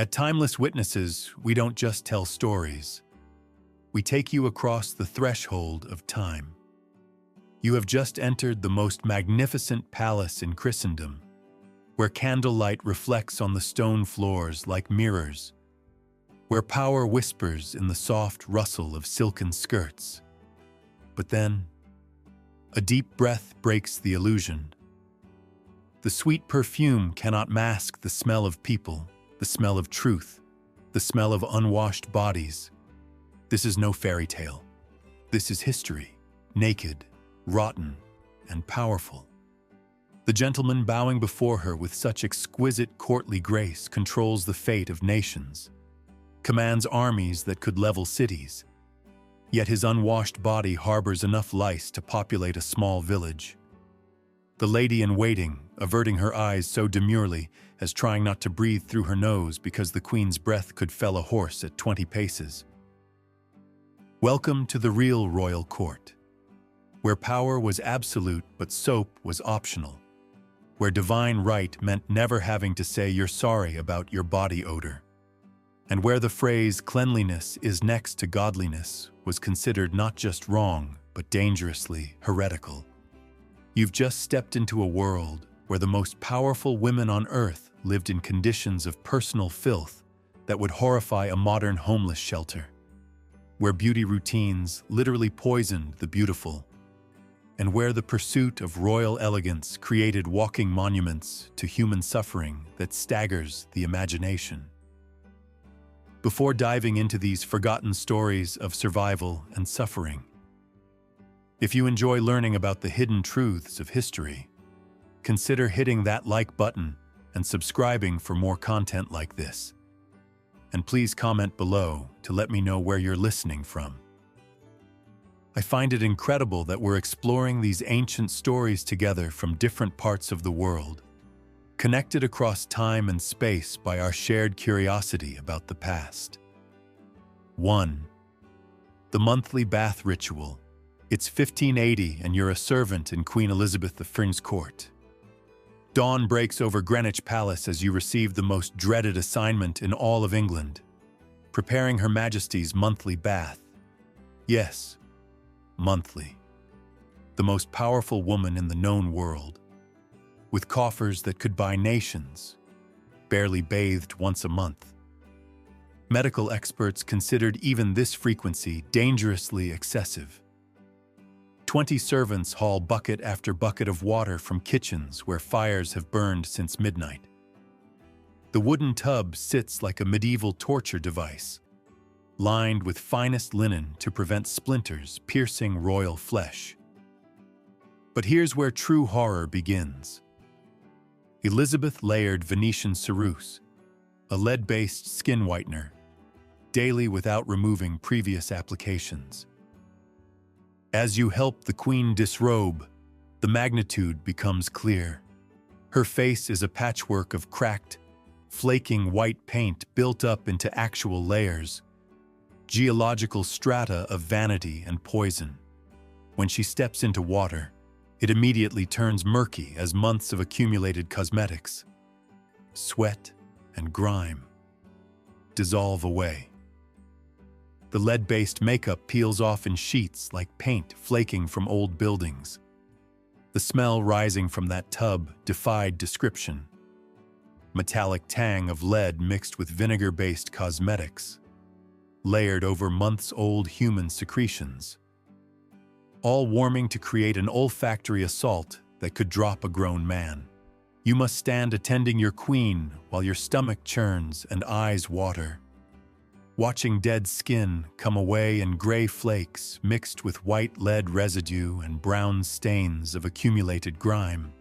At Timeless Witnesses, we don't just tell stories. We take you across the threshold of time. You have just entered the most magnificent palace in Christendom, where candlelight reflects on the stone floors like mirrors, where power whispers in the soft rustle of silken skirts. But then, a deep breath breaks the illusion. The sweet perfume cannot mask the smell of people, the smell of truth, the smell of unwashed bodies. This is no fairy tale. This is history, naked, rotten, and powerful. The gentleman bowing before her with such exquisite courtly grace controls the fate of nations, commands armies that could level cities, yet his unwashed body harbors enough lice to populate a small village. The lady-in-waiting, averting her eyes so demurely as trying not to breathe through her nose because the queen's breath could fell a horse at 20 paces. Welcome to the real royal court, where power was absolute but soap was optional, where divine right meant never having to say you're sorry about your body odor, and where the phrase cleanliness is next to godliness was considered not just wrong but dangerously heretical. You've just stepped into a world where the most powerful women on earth lived in conditions of personal filth that would horrify a modern homeless shelter, where beauty routines literally poisoned the beautiful, and where the pursuit of royal elegance created walking monuments to human suffering that staggers the imagination. Before diving into these forgotten stories of survival and suffering, if you enjoy learning about the hidden truths of history, consider hitting that like button and subscribing for more content like this. And please comment below to let me know where you're listening from. I find it incredible that we're exploring these ancient stories together from different parts of the world, connected across time and space by our shared curiosity about the past. 1. The monthly bath ritual. It's 1580 and you're a servant in Queen Elizabeth I's court. Dawn breaks over Greenwich Palace as you receive the most dreaded assignment in all of England, preparing Her Majesty's monthly bath. Yes, monthly. The most powerful woman in the known world, with coffers that could buy nations, barely bathed once a month. Medical experts considered even this frequency dangerously excessive. 20 servants haul bucket after bucket of water from kitchens where fires have burned since midnight. The wooden tub sits like a medieval torture device, lined with finest linen to prevent splinters piercing royal flesh. But here's where true horror begins. Elizabeth layered Venetian ceruse, a lead-based skin whitener, daily without removing previous applications. As you help the queen disrobe, the magnitude becomes clear. Her face is a patchwork of cracked, flaking white paint built up into actual layers, geological strata of vanity and poison. When she steps into water, it immediately turns murky as months of accumulated cosmetics, sweat, and grime dissolve away. The lead-based makeup peels off in sheets like paint flaking from old buildings. The smell rising from that tub defied description. Metallic tang of lead mixed with vinegar-based cosmetics, layered over months-old human secretions, all warming to create an olfactory assault that could drop a grown man. You must stand attending your queen while your stomach churns and eyes water, watching dead skin come away in gray flakes mixed with white lead residue and brown stains of accumulated grime.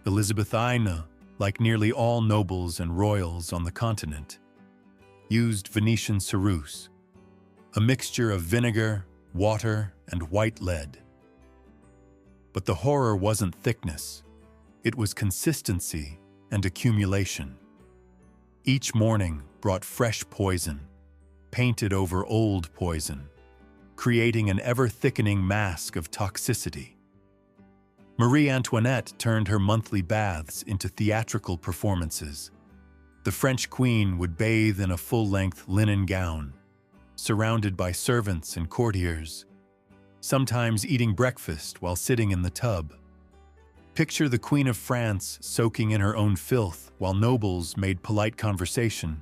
Elizabeth I, like nearly all nobles and royals on the continent, used Venetian ceruse, a mixture of vinegar, water, and white lead. But the horror wasn't thickness. It was consistency and accumulation. Each morning brought fresh poison, painted over old poison, creating an ever-thickening mask of toxicity. Marie Antoinette turned her monthly baths into theatrical performances, The French queen would bathe in a full-length linen gown, surrounded by servants and courtiers, sometimes eating breakfast while sitting in the tub. Picture the Queen of France soaking in her own filth while nobles made polite conversation,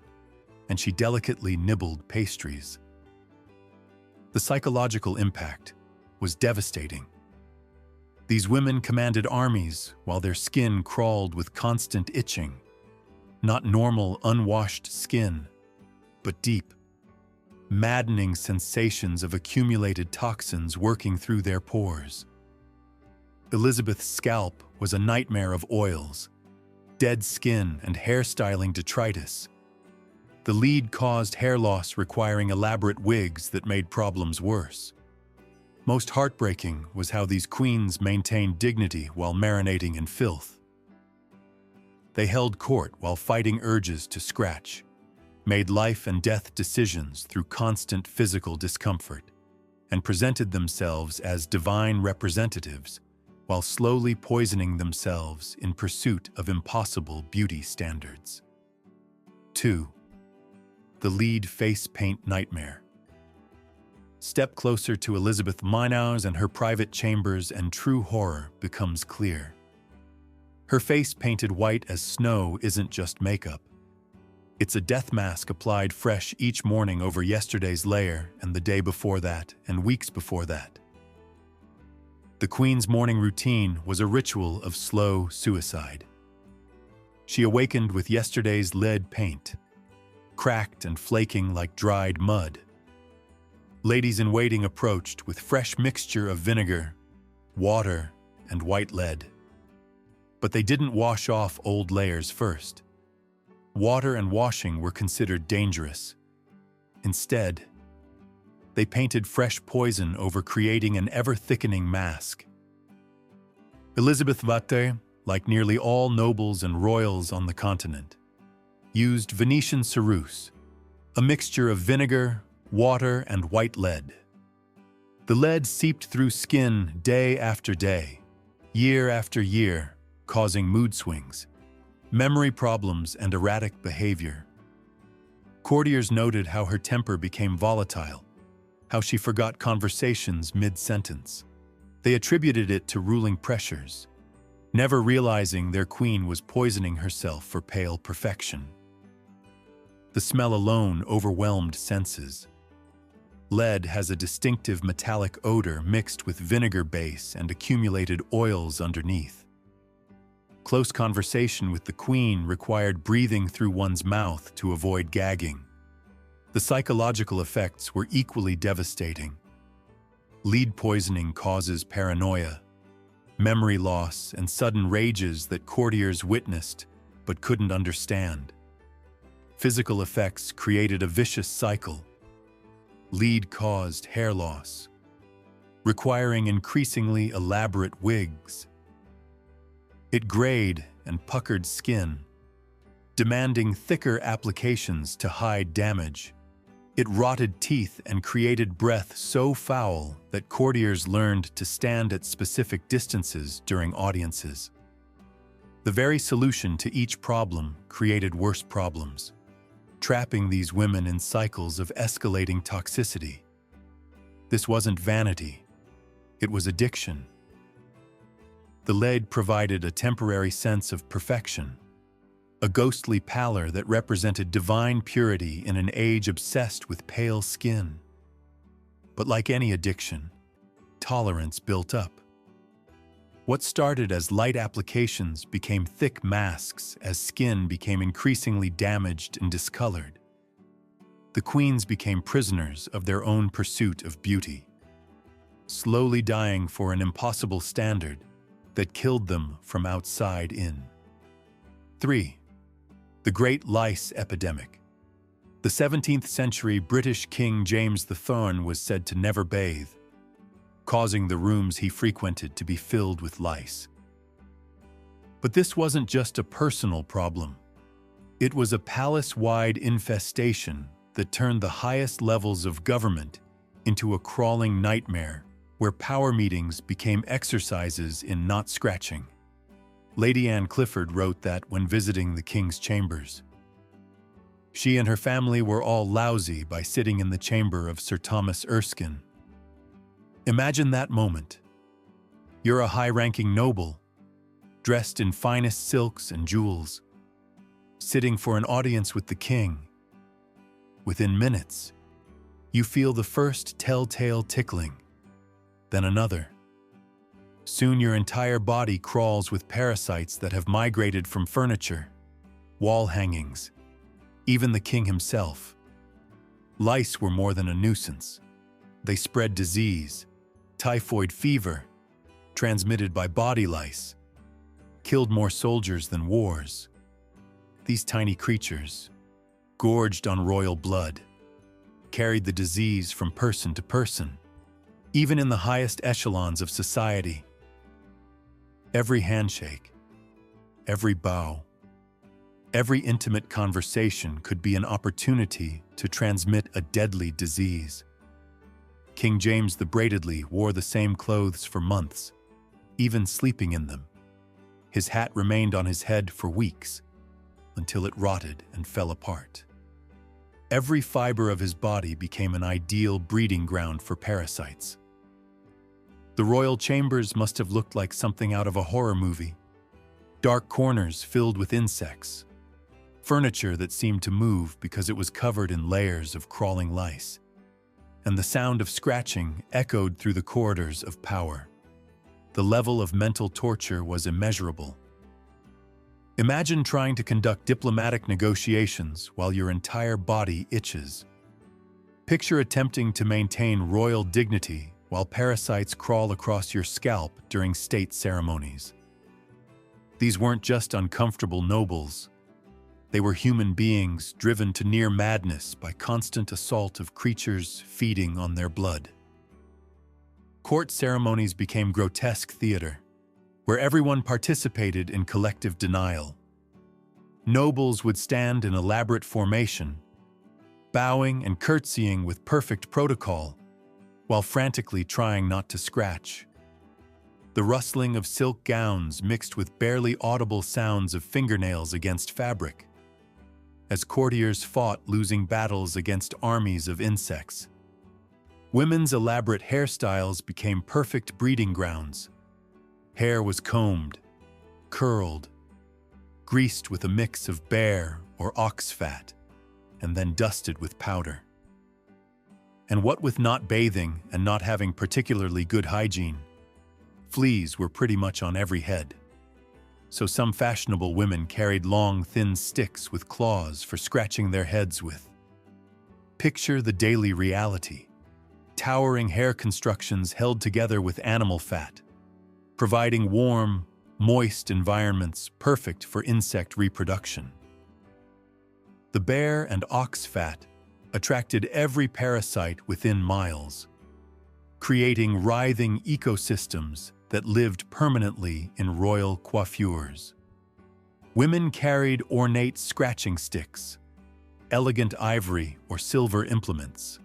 and she delicately nibbled pastries. The psychological impact was devastating. These women commanded armies while their skin crawled with constant itching. Not normal, unwashed skin, but deep, maddening sensations of accumulated toxins working through their pores. Elizabeth's scalp was a nightmare of oils, dead skin, and hairstyling detritus. The lead caused hair loss requiring elaborate wigs that made problems worse. Most heartbreaking was how these queens maintained dignity while marinating in filth. They held court while fighting urges to scratch, made life and death decisions through constant physical discomfort, and presented themselves as divine representatives while slowly poisoning themselves in pursuit of impossible beauty standards. 2. The lead face paint nightmare. Step closer to Elizabeth Meinau's and her private chambers and true horror becomes clear. Her face painted white as snow isn't just makeup. It's a death mask applied fresh each morning over yesterday's layer and the day before that and weeks before that. The Queen's morning routine was a ritual of slow suicide. She awakened with yesterday's lead paint, cracked and flaking like dried mud. Ladies-in-waiting approached with fresh mixture of vinegar, water, and white lead. But they didn't wash off old layers first. Water and washing were considered dangerous. Instead, they painted fresh poison over creating an ever-thickening mask. Elizabeth Vatte, like nearly all nobles and royals on the continent, used Venetian ceruse, a mixture of vinegar, water, and white lead. The lead seeped through skin day after day, year after year, causing mood swings, memory problems, and erratic behavior. Courtiers noted how her temper became volatile, how she forgot conversations mid-sentence. They attributed it to ruling pressures, never realizing their queen was poisoning herself for pale perfection. The smell alone overwhelmed senses. Lead has a distinctive metallic odor mixed with vinegar base and accumulated oils underneath. Close conversation with the queen required breathing through one's mouth to avoid gagging. The psychological effects were equally devastating. Lead poisoning causes paranoia, memory loss, and sudden rages that courtiers witnessed but couldn't understand. Physical effects created a vicious cycle. Lead caused hair loss, requiring increasingly elaborate wigs. It grayed and puckered skin, demanding thicker applications to hide damage. It rotted teeth and created breath so foul that courtiers learned to stand at specific distances during audiences. The very solution to each problem created worse problems, trapping these women in cycles of escalating toxicity. This wasn't vanity, it was addiction. The lead provided a temporary sense of perfection, a ghostly pallor that represented divine purity in an age obsessed with pale skin. But like any addiction, tolerance built up. What started as light applications became thick masks as skin became increasingly damaged and discolored. The queens became prisoners of their own pursuit of beauty, slowly dying for an impossible standard that killed them from outside in. 3. The Great Lice Epidemic. The 17th century British King James III was said to never bathe, causing the rooms he frequented to be filled with lice. But this wasn't just a personal problem. It was a palace-wide infestation that turned the highest levels of government into a crawling nightmare where power meetings became exercises in not scratching. Lady Anne Clifford wrote that when visiting the king's chambers, She and her family were all lousy by sitting in the chamber of Sir Thomas Erskine. Imagine that moment. You're a high-ranking noble, dressed in finest silks and jewels, sitting for an audience with the king. Within minutes, you feel the first telltale tickling, then another. Soon your entire body crawls with parasites that have migrated from furniture, wall hangings, even the king himself. Lice were more than a nuisance. They spread disease, typhoid fever, transmitted by body lice, killed more soldiers than wars. These tiny creatures, gorged on royal blood, carried the disease from person to person, even in the highest echelons of society. Every handshake, every bow, every intimate conversation could be an opportunity to transmit a deadly disease. King James the Braidedly wore the same clothes for months, even sleeping in them. His hat remained on his head for weeks, until it rotted and fell apart. Every fiber of his body became an ideal breeding ground for parasites. The royal chambers must have looked like something out of a horror movie. Dark corners filled with insects, furniture that seemed to move because it was covered in layers of crawling lice, and the sound of scratching echoed through the corridors of power. The level of mental torture was immeasurable. Imagine trying to conduct diplomatic negotiations while your entire body itches. Picture attempting to maintain royal dignity while parasites crawl across your scalp during state ceremonies. These weren't just uncomfortable nobles. They were human beings driven to near madness by constant assault of creatures feeding on their blood. Court ceremonies became grotesque theater, where everyone participated in collective denial. Nobles would stand in elaborate formation, bowing and curtsying with perfect protocol, while frantically trying not to scratch. The rustling of silk gowns mixed with barely audible sounds of fingernails against fabric, as courtiers fought losing battles against armies of insects. Women's elaborate hairstyles became perfect breeding grounds. Hair was combed, curled, greased with a mix of bear or ox fat, and then dusted with powder. And what with not bathing and not having particularly good hygiene, fleas were pretty much on every head. So some fashionable women carried long, thin sticks with claws for scratching their heads with. Picture the daily reality: towering hair constructions held together with animal fat, providing warm, moist environments perfect for insect reproduction. The bear and ox fat attracted every parasite within miles, creating writhing ecosystems that lived permanently in royal coiffures. Women carried ornate scratching sticks, elegant ivory or silver implements,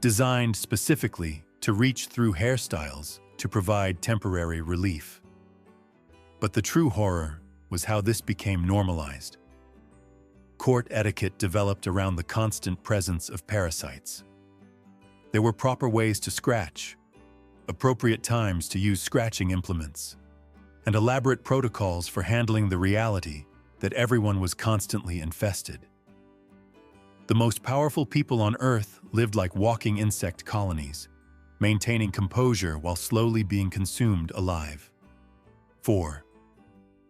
designed specifically to reach through hairstyles to provide temporary relief. But the true horror was how this became normalized. Court etiquette developed around the constant presence of parasites. There were proper ways to scratch, appropriate times to use scratching implements, and elaborate protocols for handling the reality that everyone was constantly infested. The most powerful people on Earth lived like walking insect colonies, maintaining composure while slowly being consumed alive. 4.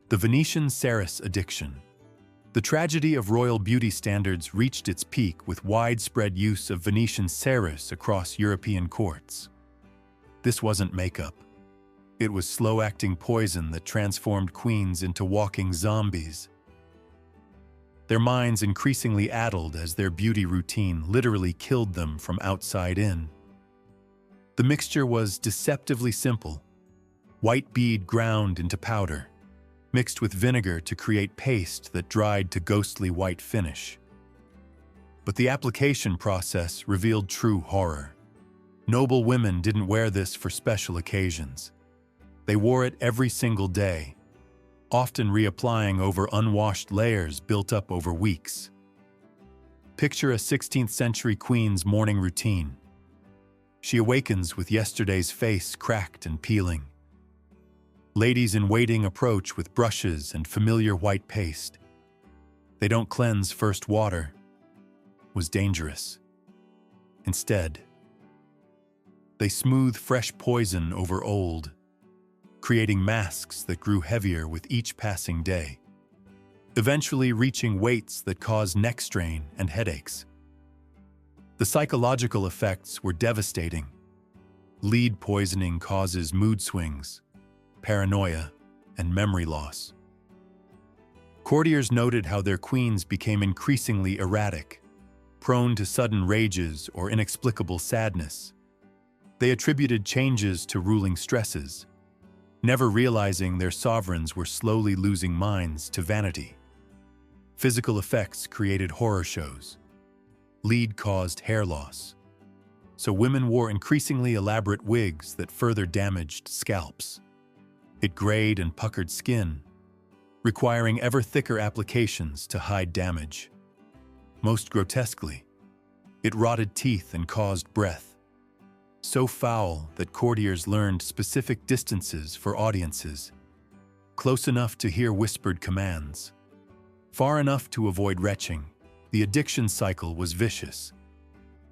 The Venetian Ceres addiction. The tragedy of royal beauty standards reached its peak with widespread use of Venetian Ceres across European courts. This wasn't makeup. It was slow-acting poison that transformed queens into walking zombies. Their minds increasingly addled as their beauty routine literally killed them from outside in. The mixture was deceptively simple: white bead ground into powder, mixed with vinegar to create paste that dried to ghostly white finish. But the application process revealed true horror. Noble women didn't wear this for special occasions. They wore it every single day, often reapplying over unwashed layers built up over weeks. Picture a 16th century queen's morning routine. She awakens with yesterday's face cracked and peeling. Ladies in waiting approach with brushes and familiar white paste. They don't cleanse first water. Was dangerous. Instead, they smooth fresh poison over old, creating masks that grew heavier with each passing day, eventually reaching weights that cause neck strain and headaches. The psychological effects were devastating. Lead poisoning causes mood swings, paranoia, and memory loss. Courtiers noted how their queens became increasingly erratic, prone to sudden rages or inexplicable sadness. They attributed changes to ruling stresses, never realizing their sovereigns were slowly losing minds to vanity. Physical effects created horror shows. Lead caused hair loss, so women wore increasingly elaborate wigs that further damaged scalps. It grayed and puckered skin, requiring ever thicker applications to hide damage. Most grotesquely, it rotted teeth and caused breath, so foul that courtiers learned specific distances for audiences, close enough to hear whispered commands, far enough to avoid retching. The addiction cycle was vicious.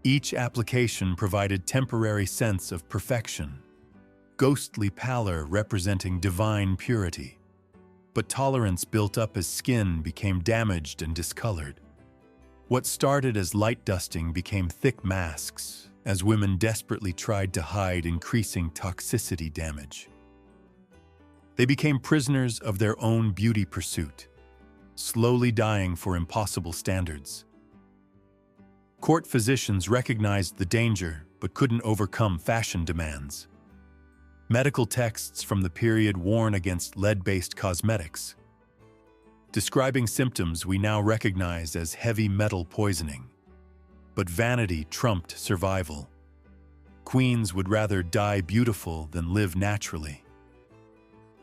Each application provided temporary sense of perfection, ghostly pallor representing divine purity. But tolerance built up as skin became damaged and discolored. What started as light dusting became thick masks as women desperately tried to hide increasing toxicity damage. They became prisoners of their own beauty pursuit, slowly dying for impossible standards. Court physicians recognized the danger but couldn't overcome fashion demands. Medical texts from the period warn against lead-based cosmetics, describing symptoms we now recognize as heavy metal poisoning. But vanity trumped survival. Queens would rather die beautiful than live naturally.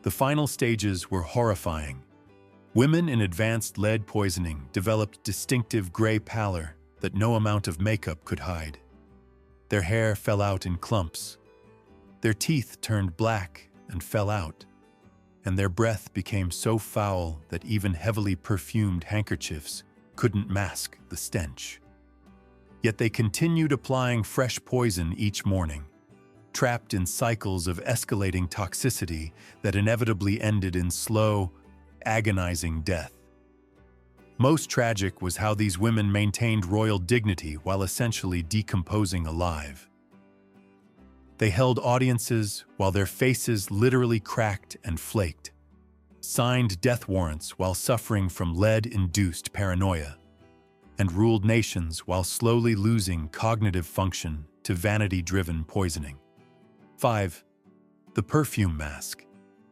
The final stages were horrifying. Women in advanced lead poisoning developed distinctive gray pallor that no amount of makeup could hide. Their hair fell out in clumps. Their teeth turned black and fell out, and their breath became so foul that even heavily perfumed handkerchiefs couldn't mask the stench. Yet they continued applying fresh poison each morning, trapped in cycles of escalating toxicity that inevitably ended in slow, agonizing death. Most tragic was how these women maintained royal dignity while essentially decomposing alive. They held audiences while their faces literally cracked and flaked, signed death warrants while suffering from lead-induced paranoia, and ruled nations while slowly losing cognitive function to vanity-driven poisoning. 5. The perfume mask,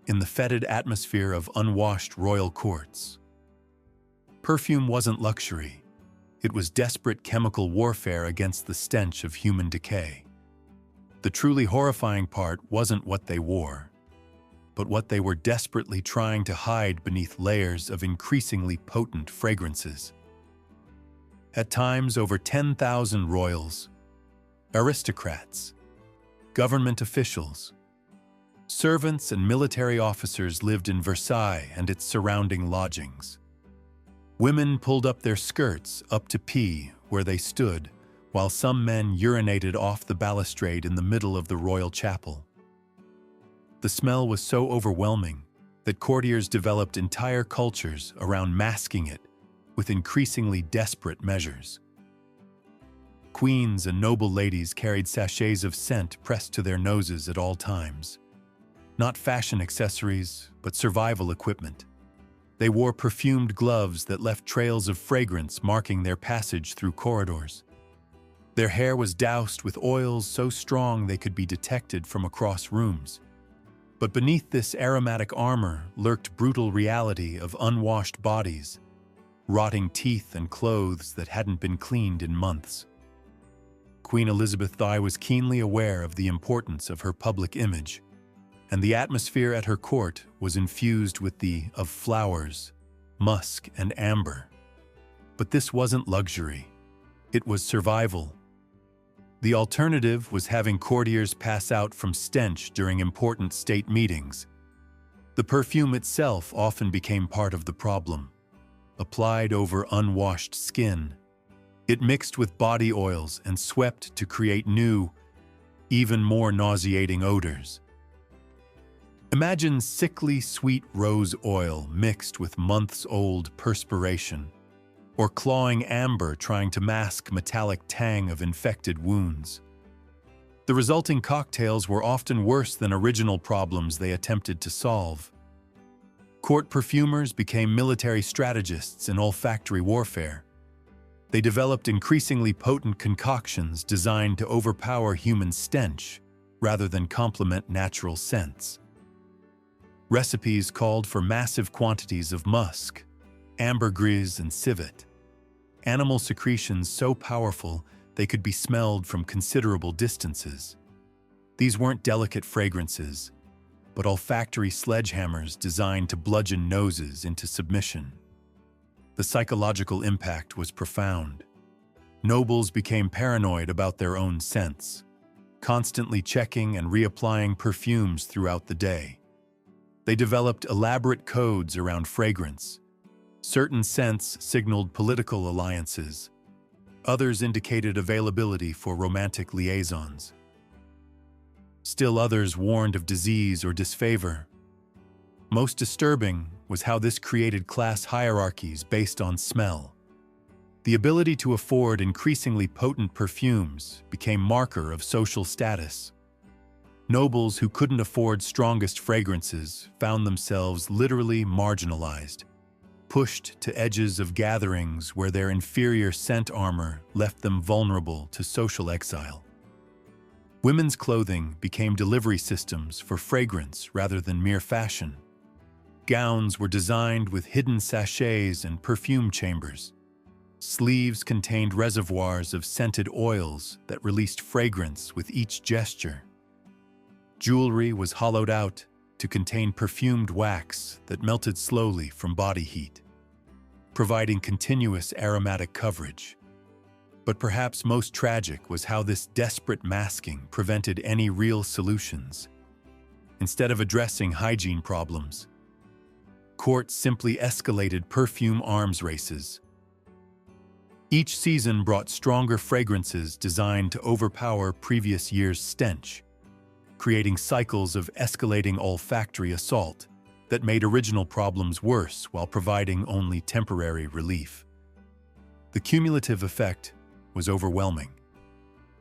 in the fetid atmosphere of unwashed royal courts. Perfume wasn't luxury. It was desperate chemical warfare against the stench of human decay. The truly horrifying part wasn't what they wore, but what they were desperately trying to hide beneath layers of increasingly potent fragrances. At times, over 10,000 royals, aristocrats, government officials, servants and military officers lived in Versailles and its surrounding lodgings. Women pulled up their skirts up to pee where they stood, while some men urinated off the balustrade in the middle of the royal chapel. The smell was so overwhelming that courtiers developed entire cultures around masking it with increasingly desperate measures. Queens and noble ladies carried sachets of scent pressed to their noses at all times. Not fashion accessories, but survival equipment. They wore perfumed gloves that left trails of fragrance marking their passage through corridors. Their hair was doused with oils so strong they could be detected from across rooms. But beneath this aromatic armor lurked brutal reality of unwashed bodies, rotting teeth and clothes that hadn't been cleaned in months. Queen Elizabeth II was keenly aware of the importance of her public image, and the atmosphere at her court was infused with of flowers, musk, and amber. But this wasn't luxury. It was survival. The alternative was having courtiers pass out from stench during important state meetings. The perfume itself often became part of the problem. Applied over unwashed skin, it mixed with body oils and swept to create new, even more nauseating odors. Imagine sickly sweet rose oil mixed with months-old perspiration, or clawing amber trying to mask metallic tang of infected wounds. The resulting cocktails were often worse than original problems they attempted to solve. Court perfumers became military strategists in olfactory warfare. They developed increasingly potent concoctions designed to overpower human stench rather than complement natural scents. Recipes called for massive quantities of musk, ambergris, and civet. Animal secretions so powerful they could be smelled from considerable distances. These weren't delicate fragrances, but olfactory sledgehammers designed to bludgeon noses into submission. The psychological impact was profound. Nobles became paranoid about their own scents, constantly checking and reapplying perfumes throughout the day. They developed elaborate codes around fragrance. Certain scents signaled political alliances. Others indicated availability for romantic liaisons. Still others warned of disease or disfavor. Most disturbing was how this created class hierarchies based on smell. The ability to afford increasingly potent perfumes became a marker of social status. Nobles who couldn't afford strongest fragrances found themselves literally marginalized, pushed to edges of gatherings where their inferior scent armor left them vulnerable to social exile. Women's clothing became delivery systems for fragrance rather than mere fashion. Gowns were designed with hidden sachets and perfume chambers. Sleeves contained reservoirs of scented oils that released fragrance with each gesture. Jewelry was hollowed out to contain perfumed wax that melted slowly from body heat, providing continuous aromatic coverage. But perhaps most tragic was how this desperate masking prevented any real solutions. Instead of addressing hygiene problems, courts simply escalated perfume arms races. Each season brought stronger fragrances designed to overpower previous year's stench, creating cycles of escalating olfactory assault that made original problems worse while providing only temporary relief. The cumulative effect was overwhelming.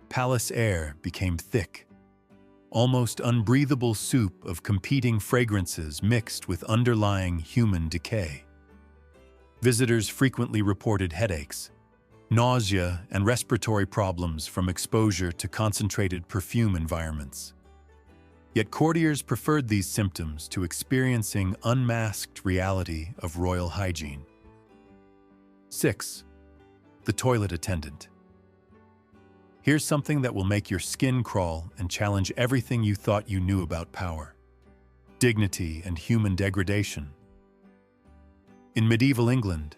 Palace air became thick, almost unbreathable soup of competing fragrances mixed with underlying human decay. Visitors frequently reported headaches, nausea, and respiratory problems from exposure to concentrated perfume environments. Yet courtiers preferred these symptoms to experiencing unmasked reality of royal hygiene. 6. The toilet attendant. Here's something that will make your skin crawl and challenge everything you thought you knew about power, dignity, and human degradation. In medieval England,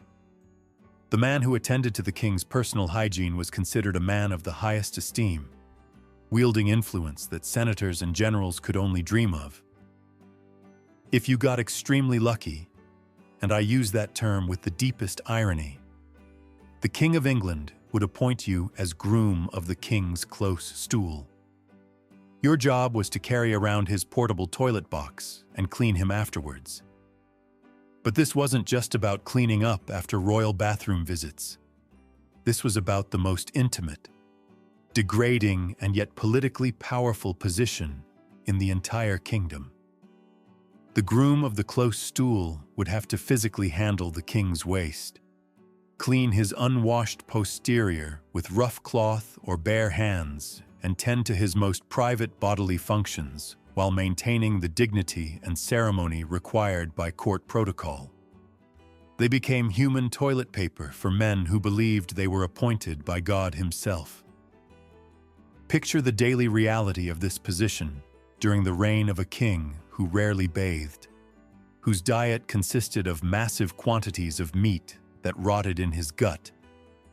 the man who attended to the king's personal hygiene was considered a man of the highest esteem, wielding influence that senators and generals could only dream of. If you got extremely lucky, and I use that term with the deepest irony, the King of England would appoint you as groom of the king's close stool. Your job was to carry around his portable toilet box and clean him afterwards. But this wasn't just about cleaning up after royal bathroom visits. This was about the most intimate, degrading, and yet politically powerful position in the entire kingdom. The groom of the close stool would have to physically handle the king's waste, clean his unwashed posterior with rough cloth or bare hands, and tend to his most private bodily functions while maintaining the dignity and ceremony required by court protocol. They became human toilet paper for men who believed they were appointed by God himself. Picture the daily reality of this position during the reign of a king who rarely bathed, whose diet consisted of massive quantities of meat that rotted in his gut,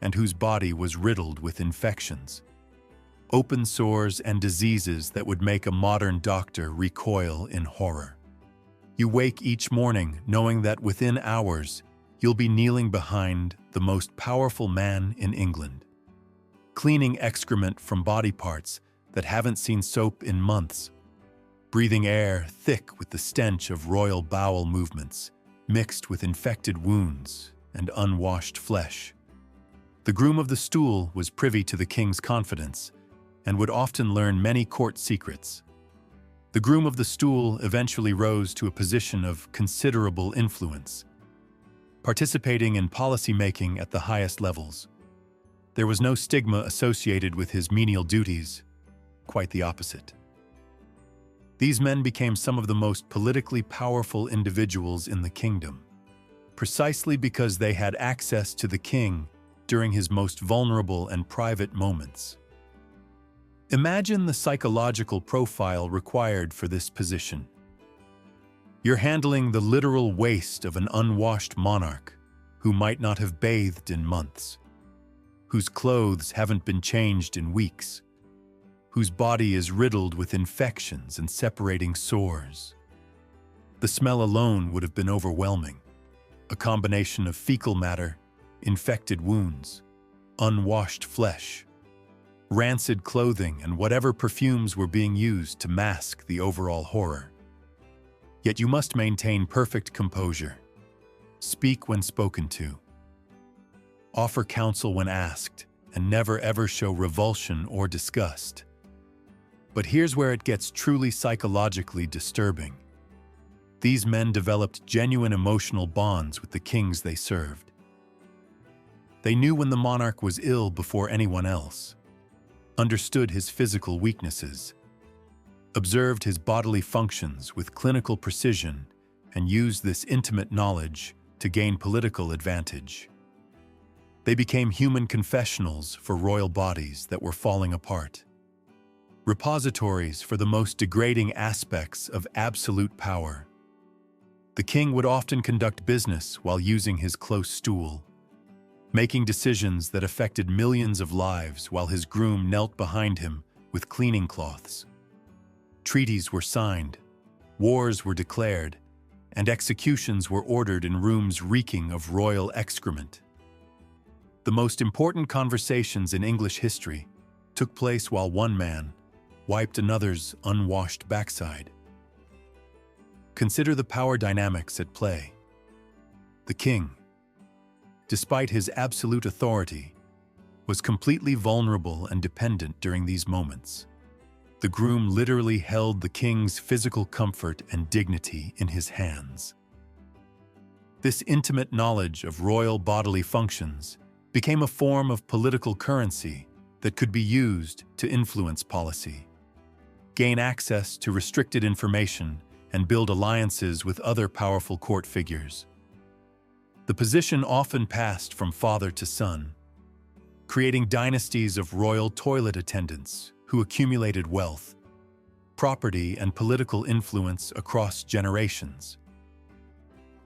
and whose body was riddled with infections. Open sores and diseases that would make a modern doctor recoil in horror. You wake each morning knowing that within hours you'll be kneeling behind the most powerful man in England, cleaning excrement from body parts that haven't seen soap in months, breathing air thick with the stench of royal bowel movements, mixed with infected wounds and unwashed flesh. The groom of the stool was privy to the king's confidence and would often learn many court secrets. The groom of the stool eventually rose to a position of considerable influence, participating in policy-making at the highest levels. There was no stigma associated with his menial duties, quite the opposite. These men became some of the most politically powerful individuals in the kingdom, precisely because they had access to the king during his most vulnerable and private moments. Imagine the psychological profile required for this position. You're handling the literal waste of an unwashed monarch who might not have bathed in months, whose clothes haven't been changed in weeks, whose body is riddled with infections and separating sores. The smell alone would have been overwhelming, a combination of fecal matter, infected wounds, unwashed flesh, rancid clothing, and whatever perfumes were being used to mask the overall horror. Yet you must maintain perfect composure, speak when spoken to, offer counsel when asked, and never ever show revulsion or disgust. But here's where it gets truly psychologically disturbing. These men developed genuine emotional bonds with the kings they served. They knew when the monarch was ill before anyone else, understood his physical weaknesses, observed his bodily functions with clinical precision, and used this intimate knowledge to gain political advantage. They became human confessionals for royal bodies that were falling apart, repositories for the most degrading aspects of absolute power. The king would often conduct business while using his close stool, making decisions that affected millions of lives while his groom knelt behind him with cleaning cloths. Treaties were signed, wars were declared, and executions were ordered in rooms reeking of royal excrement. The most important conversations in English history took place while one man wiped another's unwashed backside. Consider the power dynamics at play. The king, despite his absolute authority, was completely vulnerable and dependent during these moments. The groom literally held the king's physical comfort and dignity in his hands. This intimate knowledge of royal bodily functions became a form of political currency that could be used to influence policy, gain access to restricted information, and build alliances with other powerful court figures. The position often passed from father to son, creating dynasties of royal toilet attendants who accumulated wealth, property, and political influence across generations.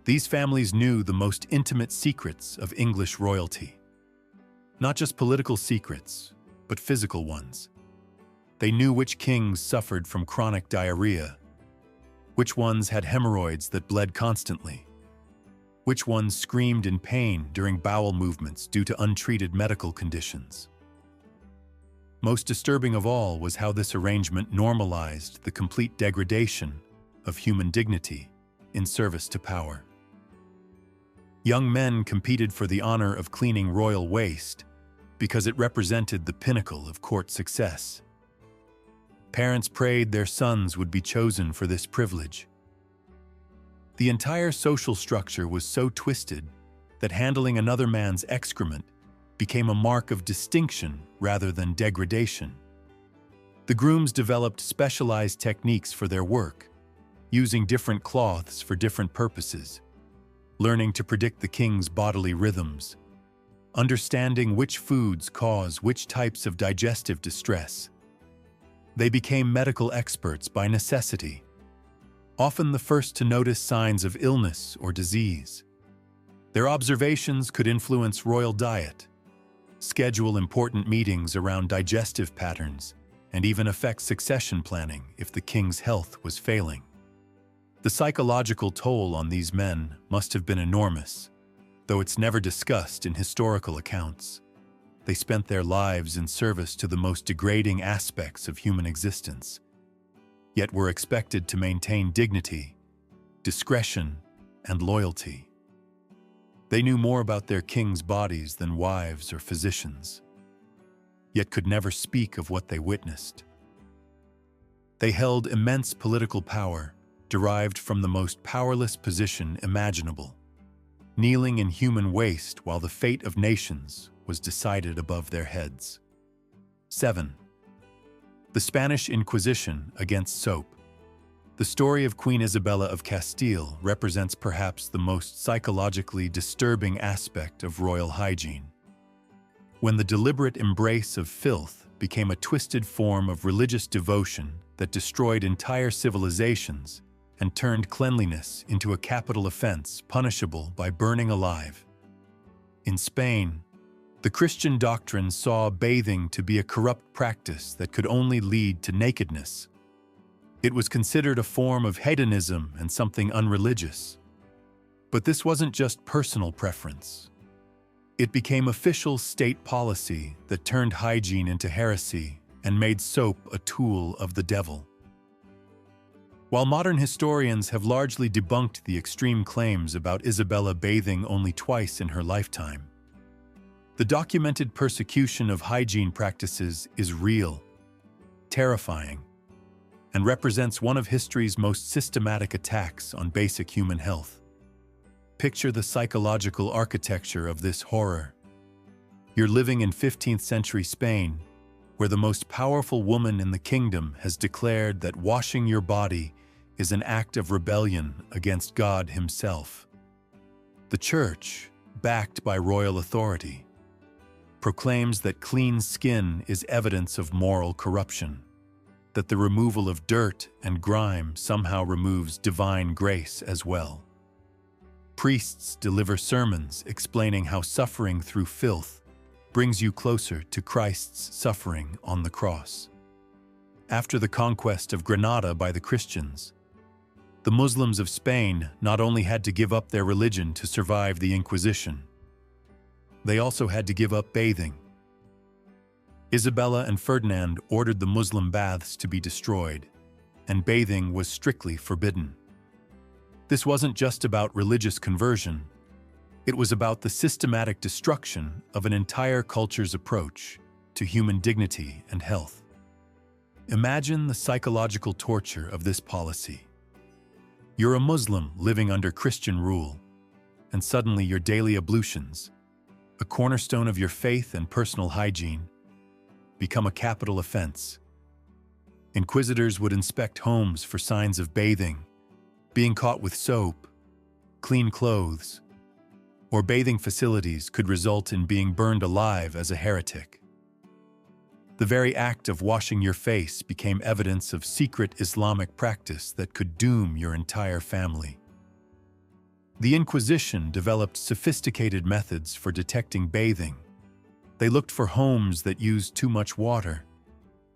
These families knew the most intimate secrets of English royalty. Not just political secrets, but physical ones. They knew which kings suffered from chronic diarrhea, which ones had hemorrhoids that bled constantly, which ones screamed in pain during bowel movements due to untreated medical conditions. Most disturbing of all was how this arrangement normalized the complete degradation of human dignity in service to power. Young men competed for the honor of cleaning royal waste because it represented the pinnacle of court success. Parents prayed their sons would be chosen for this privilege. The entire social structure was so twisted that handling another man's excrement became a mark of distinction rather than degradation. The grooms developed specialized techniques for their work, using different cloths for different purposes, learning to predict the king's bodily rhythms, understanding which foods cause which types of digestive distress. They became medical experts by necessity, often the first to notice signs of illness or disease. Their observations could influence royal diet, schedule important meetings around digestive patterns, and even affect succession planning if the king's health was failing. The psychological toll on these men must have been enormous, though it's never discussed in historical accounts. They spent their lives in service to the most degrading aspects of human existence, yet were expected to maintain dignity, discretion, and loyalty. They knew more about their king's bodies than wives or physicians, yet could never speak of what they witnessed. They held immense political power, derived from the most powerless position imaginable, kneeling in human waste while the fate of nations was decided above their heads. 7. The Spanish Inquisition against soap. The story of Queen Isabella of Castile represents perhaps the most psychologically disturbing aspect of royal hygiene. When the deliberate embrace of filth became a twisted form of religious devotion that destroyed entire civilizations and turned cleanliness into a capital offense punishable by burning alive. In Spain, the Christian doctrine saw bathing to be a corrupt practice that could only lead to nakedness. It was considered a form of hedonism and something unreligious. But this wasn't just personal preference. It became official state policy that turned hygiene into heresy and made soap a tool of the devil. While modern historians have largely debunked the extreme claims about Isabella bathing only twice in her lifetime, the documented persecution of hygiene practices is real, terrifying, and represents one of history's most systematic attacks on basic human health. Picture the psychological architecture of this horror. You're living in 15th century Spain, where the most powerful woman in the kingdom has declared that washing your body is an act of rebellion against God himself. The church, backed by royal authority, proclaims that clean skin is evidence of moral corruption, that the removal of dirt and grime somehow removes divine grace as well. Priests deliver sermons explaining how suffering through filth brings you closer to Christ's suffering on the cross. After the conquest of Granada by the Christians, the Muslims of Spain not only had to give up their religion to survive the Inquisition, they also had to give up bathing. Isabella and Ferdinand ordered the Muslim baths to be destroyed, and bathing was strictly forbidden. This wasn't just about religious conversion, it was about the systematic destruction of an entire culture's approach to human dignity and health. Imagine the psychological torture of this policy. You're a Muslim living under Christian rule, and suddenly your daily ablutions, a cornerstone of your faith and personal hygiene, become a capital offense. Inquisitors would inspect homes for signs of bathing, being caught with soap, clean clothes, or bathing facilities could result in being burned alive as a heretic. The very act of washing your face became evidence of secret Islamic practice that could doom your entire family. The Inquisition developed sophisticated methods for detecting bathing. They looked for homes that used too much water,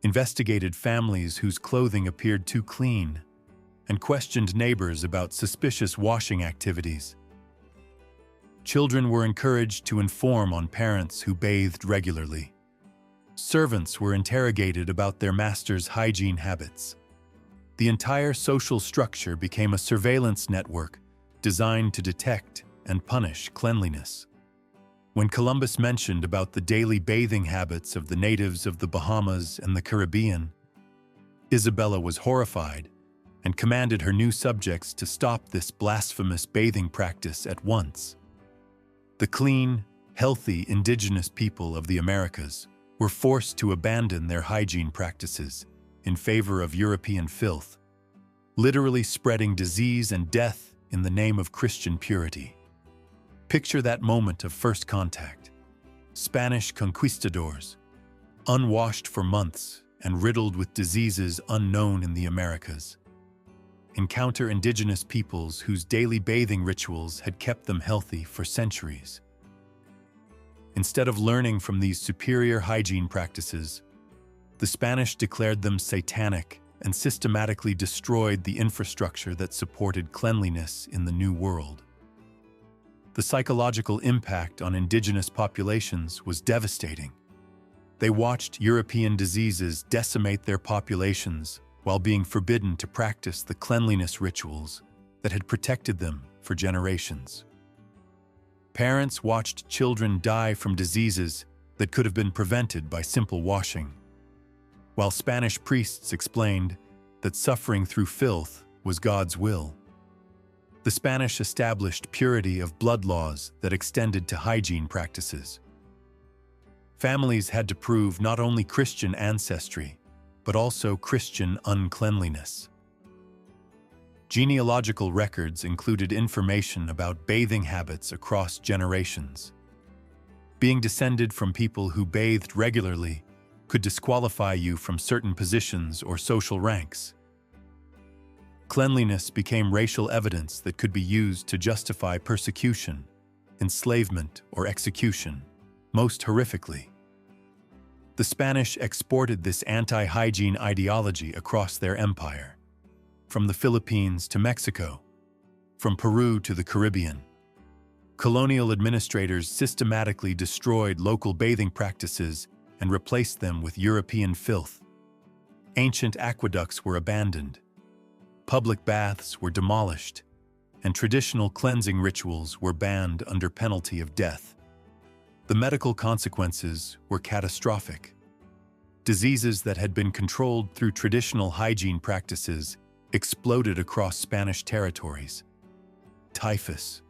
investigated families whose clothing appeared too clean, and questioned neighbors about suspicious washing activities. Children were encouraged to inform on parents who bathed regularly. Servants were interrogated about their masters' hygiene habits. The entire social structure became a surveillance network designed to detect and punish cleanliness. When Columbus mentioned about the daily bathing habits of the natives of the Bahamas and the Caribbean, Isabella was horrified and commanded her new subjects to stop this blasphemous bathing practice at once. The clean, healthy indigenous people of the Americas were forced to abandon their hygiene practices in favor of European filth, literally spreading disease and death in the name of Christian purity. Picture that moment of first contact. Spanish conquistadors, unwashed for months and riddled with diseases unknown in the Americas, encounter indigenous peoples whose daily bathing rituals had kept them healthy for centuries. Instead of learning from these superior hygiene practices, the Spanish declared them satanic and systematically destroyed the infrastructure that supported cleanliness in the New World. The psychological impact on indigenous populations was devastating. They watched European diseases decimate their populations while being forbidden to practice the cleanliness rituals that had protected them for generations. Parents watched children die from diseases that could have been prevented by simple washing, while Spanish priests explained that suffering through filth was God's will. The Spanish established purity of blood laws that extended to hygiene practices. Families had to prove not only Christian ancestry, but also Christian uncleanliness. Genealogical records included information about bathing habits across generations. Being descended from people who bathed regularly could disqualify you from certain positions or social ranks. Cleanliness became racial evidence that could be used to justify persecution, enslavement, or execution, most horrifically. The Spanish exported this anti-hygiene ideology across their empire, from the Philippines to Mexico, from Peru to the Caribbean. Colonial administrators systematically destroyed local bathing practices and replaced them with European filth. Ancient aqueducts were abandoned. Public baths were demolished, and traditional cleansing rituals were banned under penalty of death. The medical consequences were catastrophic. Diseases that had been controlled through traditional hygiene practices exploded across Spanish territories. Typhus,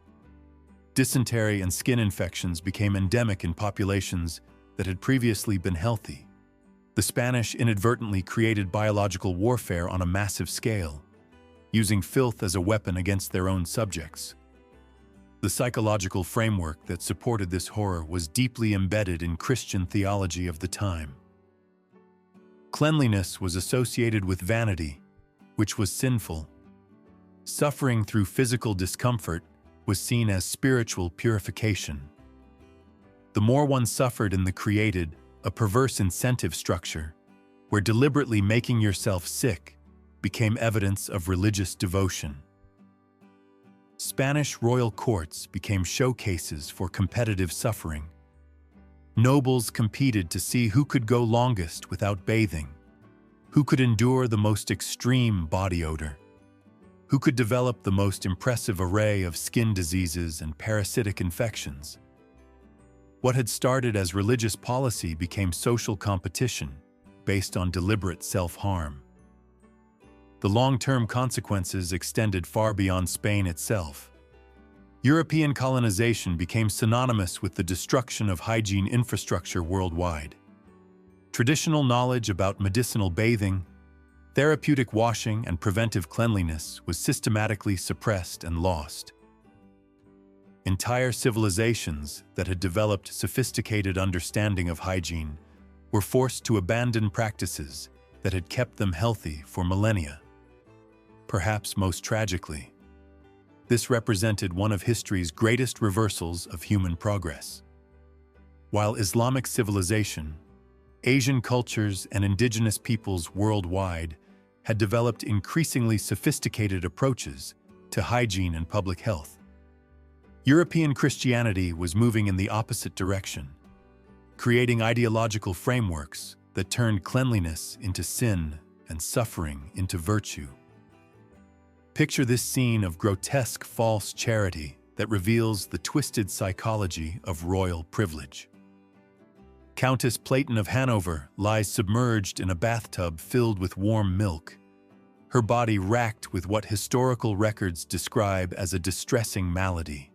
dysentery, and skin infections became endemic in populations that had previously been healthy. The Spanish inadvertently created biological warfare on a massive scale, using filth as a weapon against their own subjects. The psychological framework that supported this horror was deeply embedded in Christian theology of the time. Cleanliness was associated with vanity, which was sinful. Suffering through physical discomfort was seen as spiritual purification. The more one suffered in the created, a perverse incentive structure, where deliberately making yourself sick became evidence of religious devotion. Spanish royal courts became showcases for competitive suffering. Nobles competed to see who could go longest without bathing, who could endure the most extreme body odor, who could develop the most impressive array of skin diseases and parasitic infections. What had started as religious policy became social competition based on deliberate self-harm. The long-term consequences extended far beyond Spain itself. European colonization became synonymous with the destruction of hygiene infrastructure worldwide. Traditional knowledge about medicinal bathing, therapeutic washing, and preventive cleanliness was systematically suppressed and lost. Entire civilizations that had developed sophisticated understanding of hygiene were forced to abandon practices that had kept them healthy for millennia. Perhaps most tragically, this represented one of history's greatest reversals of human progress. While Islamic civilization, Asian cultures, and indigenous peoples worldwide had developed increasingly sophisticated approaches to hygiene and public health, European Christianity was moving in the opposite direction, creating ideological frameworks that turned cleanliness into sin and suffering into virtue. Picture this scene of grotesque false charity that reveals the twisted psychology of royal privilege. Countess Platen of Hanover lies submerged in a bathtub filled with warm milk, her body racked with what historical records describe as a distressing malady.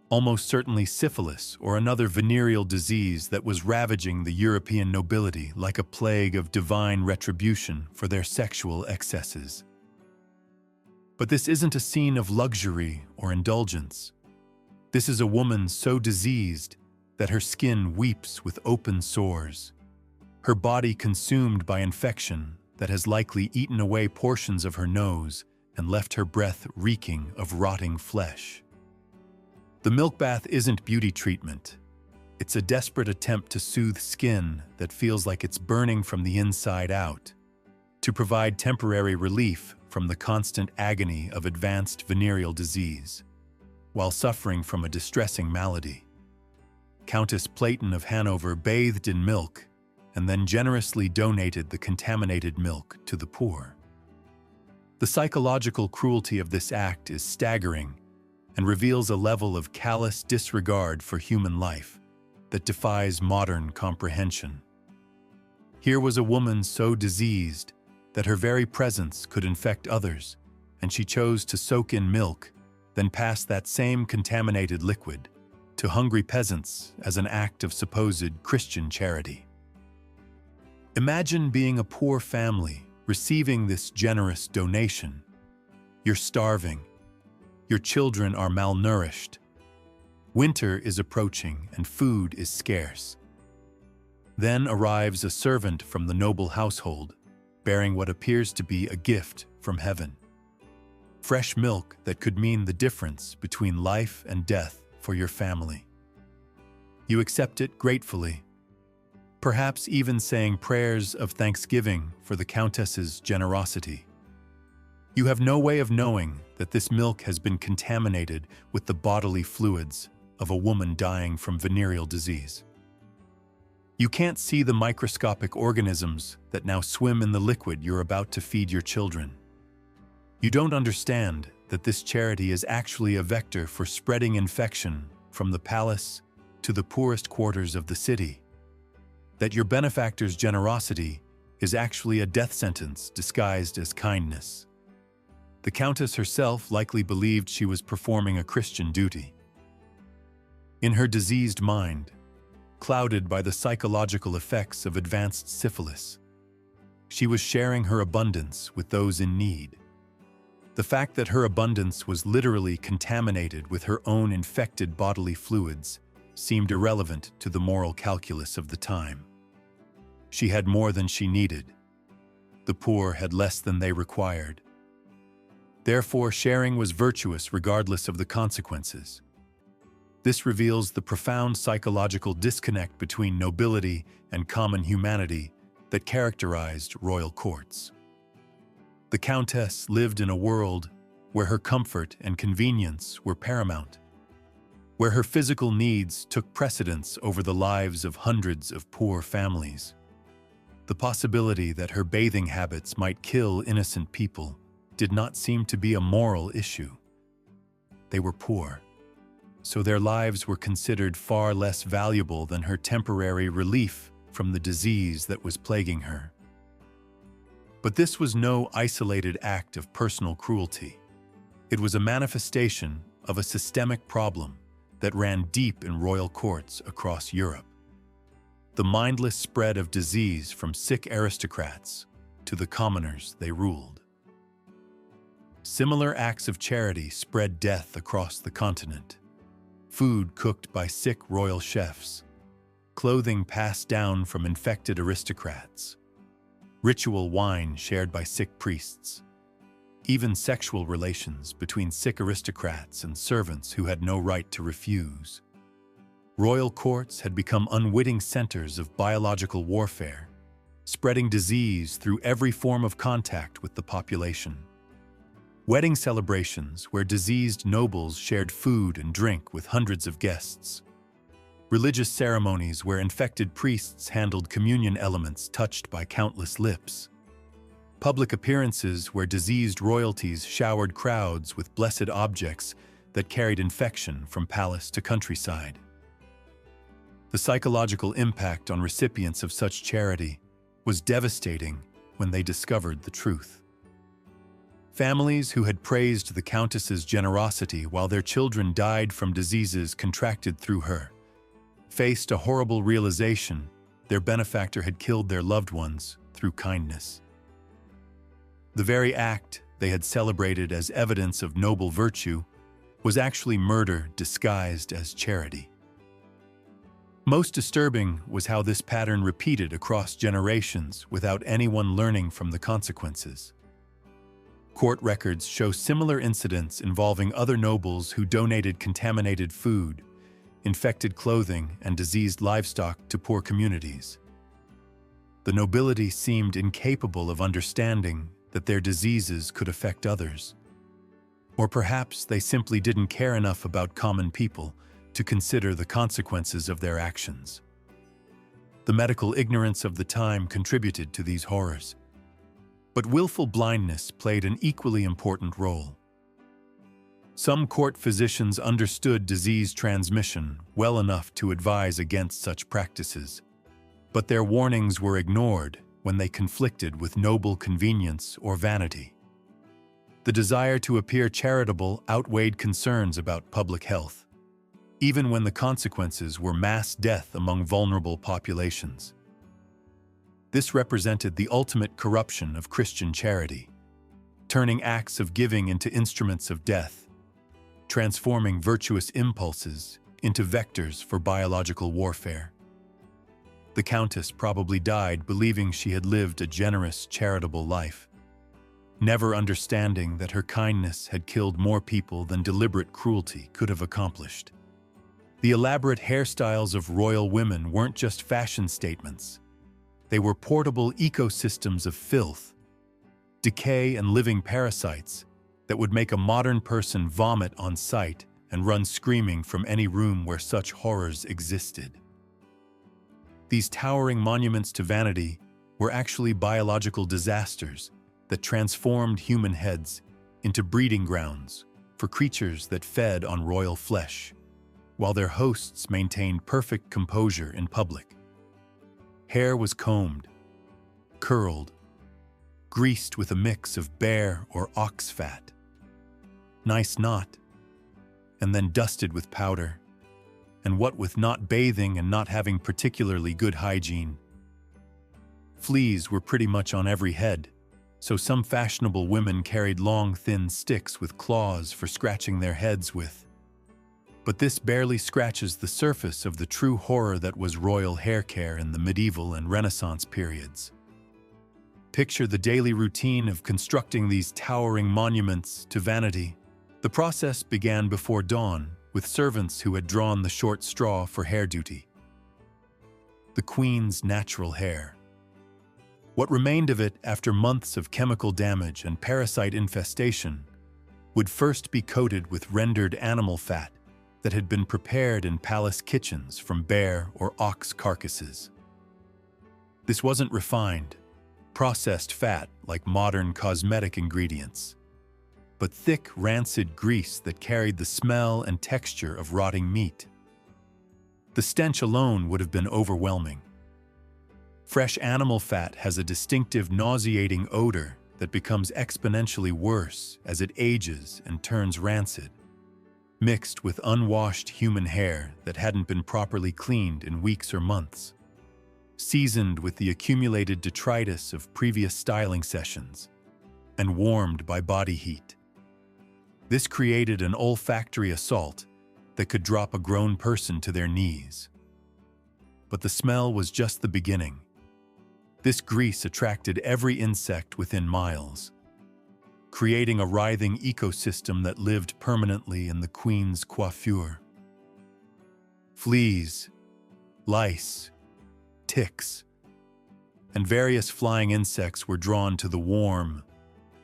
Almost certainly syphilis or another venereal disease that was ravaging the European nobility like a plague of divine retribution for their sexual excesses. But this isn't a scene of luxury or indulgence. This is a woman so diseased that her skin weeps with open sores, her body consumed by infection that has likely eaten away portions of her nose and left her breath reeking of rotting flesh. The milk bath isn't beauty treatment. It's a desperate attempt to soothe skin that feels like it's burning from the inside out, to provide temporary relief from the constant agony of advanced venereal disease, while suffering from a distressing malady. Countess Platen of Hanover bathed in milk and then generously donated the contaminated milk to the poor. The psychological cruelty of this act is staggering and reveals a level of callous disregard for human life that defies modern comprehension. Here was a woman so diseased that her very presence could infect others, and she chose to soak in milk, then pass that same contaminated liquid to hungry peasants as an act of supposed Christian charity. Imagine being a poor family receiving this generous donation. You're starving. Your children are malnourished. Winter is approaching and food is scarce. Then arrives a servant from the noble household, bearing what appears to be a gift from heaven. Fresh milk that could mean the difference between life and death for your family. You accept it gratefully, perhaps even saying prayers of thanksgiving for the Countess's generosity. You have no way of knowing that this milk has been contaminated with the bodily fluids of a woman dying from venereal disease. You can't see the microscopic organisms that now swim in the liquid you're about to feed your children. You don't understand that this charity is actually a vector for spreading infection from the palace to the poorest quarters of the city. That your benefactor's generosity is actually a death sentence disguised as kindness. The Countess herself likely believed she was performing a Christian duty. In her diseased mind, clouded by the psychological effects of advanced syphilis, she was sharing her abundance with those in need. The fact that her abundance was literally contaminated with her own infected bodily fluids seemed irrelevant to the moral calculus of the time. She had more than she needed. The poor had less than they required. Therefore, sharing was virtuous regardless of the consequences. This reveals the profound psychological disconnect between nobility and common humanity that characterized royal courts. The Countess lived in a world where her comfort and convenience were paramount, where her physical needs took precedence over the lives of hundreds of poor families. The possibility that her bathing habits might kill innocent people did not seem to be a moral issue. They were poor, so their lives were considered far less valuable than her temporary relief from the disease that was plaguing her. But this was no isolated act of personal cruelty. It was a manifestation of a systemic problem that ran deep in royal courts across Europe. The mindless spread of disease from sick aristocrats to the commoners they ruled. Similar acts of charity spread death across the continent. Food cooked by sick royal chefs, clothing passed down from infected aristocrats, ritual wine shared by sick priests, even sexual relations between sick aristocrats and servants who had no right to refuse. Royal courts had become unwitting centers of biological warfare, spreading disease through every form of contact with the population. Wedding celebrations where diseased nobles shared food and drink with hundreds of guests. Religious ceremonies where infected priests handled communion elements touched by countless lips. Public appearances where diseased royalties showered crowds with blessed objects that carried infection from palace to countryside. The psychological impact on recipients of such charity was devastating when they discovered the truth. Families who had praised the Countess's generosity while their children died from diseases contracted through her faced a horrible realization their benefactor had killed their loved ones through kindness. The very act they had celebrated as evidence of noble virtue was actually murder disguised as charity. Most disturbing was how this pattern repeated across generations without anyone learning from the consequences. Court records show similar incidents involving other nobles who donated contaminated food, infected clothing, and diseased livestock to poor communities. The nobility seemed incapable of understanding that their diseases could affect others. Or perhaps they simply didn't care enough about common people to consider the consequences of their actions. The medical ignorance of the time contributed to these horrors. But willful blindness played an equally important role. Some court physicians understood disease transmission well enough to advise against such practices, but their warnings were ignored when they conflicted with noble convenience or vanity. The desire to appear charitable outweighed concerns about public health, even when the consequences were mass death among vulnerable populations. This represented the ultimate corruption of Christian charity, turning acts of giving into instruments of death, transforming virtuous impulses into vectors for biological warfare. The Countess probably died believing she had lived a generous, charitable life, never understanding that her kindness had killed more people than deliberate cruelty could have accomplished. The elaborate hairstyles of royal women weren't just fashion statements. They were portable ecosystems of filth, decay, and living parasites that would make a modern person vomit on sight and run screaming from any room where such horrors existed. These towering monuments to vanity were actually biological disasters that transformed human heads into breeding grounds for creatures that fed on royal flesh, while their hosts maintained perfect composure in public. Hair was combed, curled, greased with a mix of bear or ox fat, nice knot, and then dusted with powder. And what with not bathing and not having particularly good hygiene. Fleas were pretty much on every head, so some fashionable women carried long, thin sticks with claws for scratching their heads with. But this barely scratches the surface of the true horror that was royal hair care in the medieval and Renaissance periods. Picture the daily routine of constructing these towering monuments to vanity. The process began before dawn, with servants who had drawn the short straw for hair duty. The Queen's natural hair. What remained of it after months of chemical damage and parasite infestation would first be coated with rendered animal fat that had been prepared in palace kitchens from bear or ox carcasses. This wasn't refined, processed fat like modern cosmetic ingredients, but thick, rancid grease that carried the smell and texture of rotting meat. The stench alone would have been overwhelming. Fresh animal fat has a distinctive nauseating odor that becomes exponentially worse as it ages and turns rancid, mixed with unwashed human hair that hadn't been properly cleaned in weeks or months, seasoned with the accumulated detritus of previous styling sessions, and warmed by body heat. This created an olfactory assault that could drop a grown person to their knees. But the smell was just the beginning. This grease attracted every insect within miles, creating a writhing ecosystem that lived permanently in the Queen's coiffure. Fleas, lice, ticks, and various flying insects were drawn to the warm,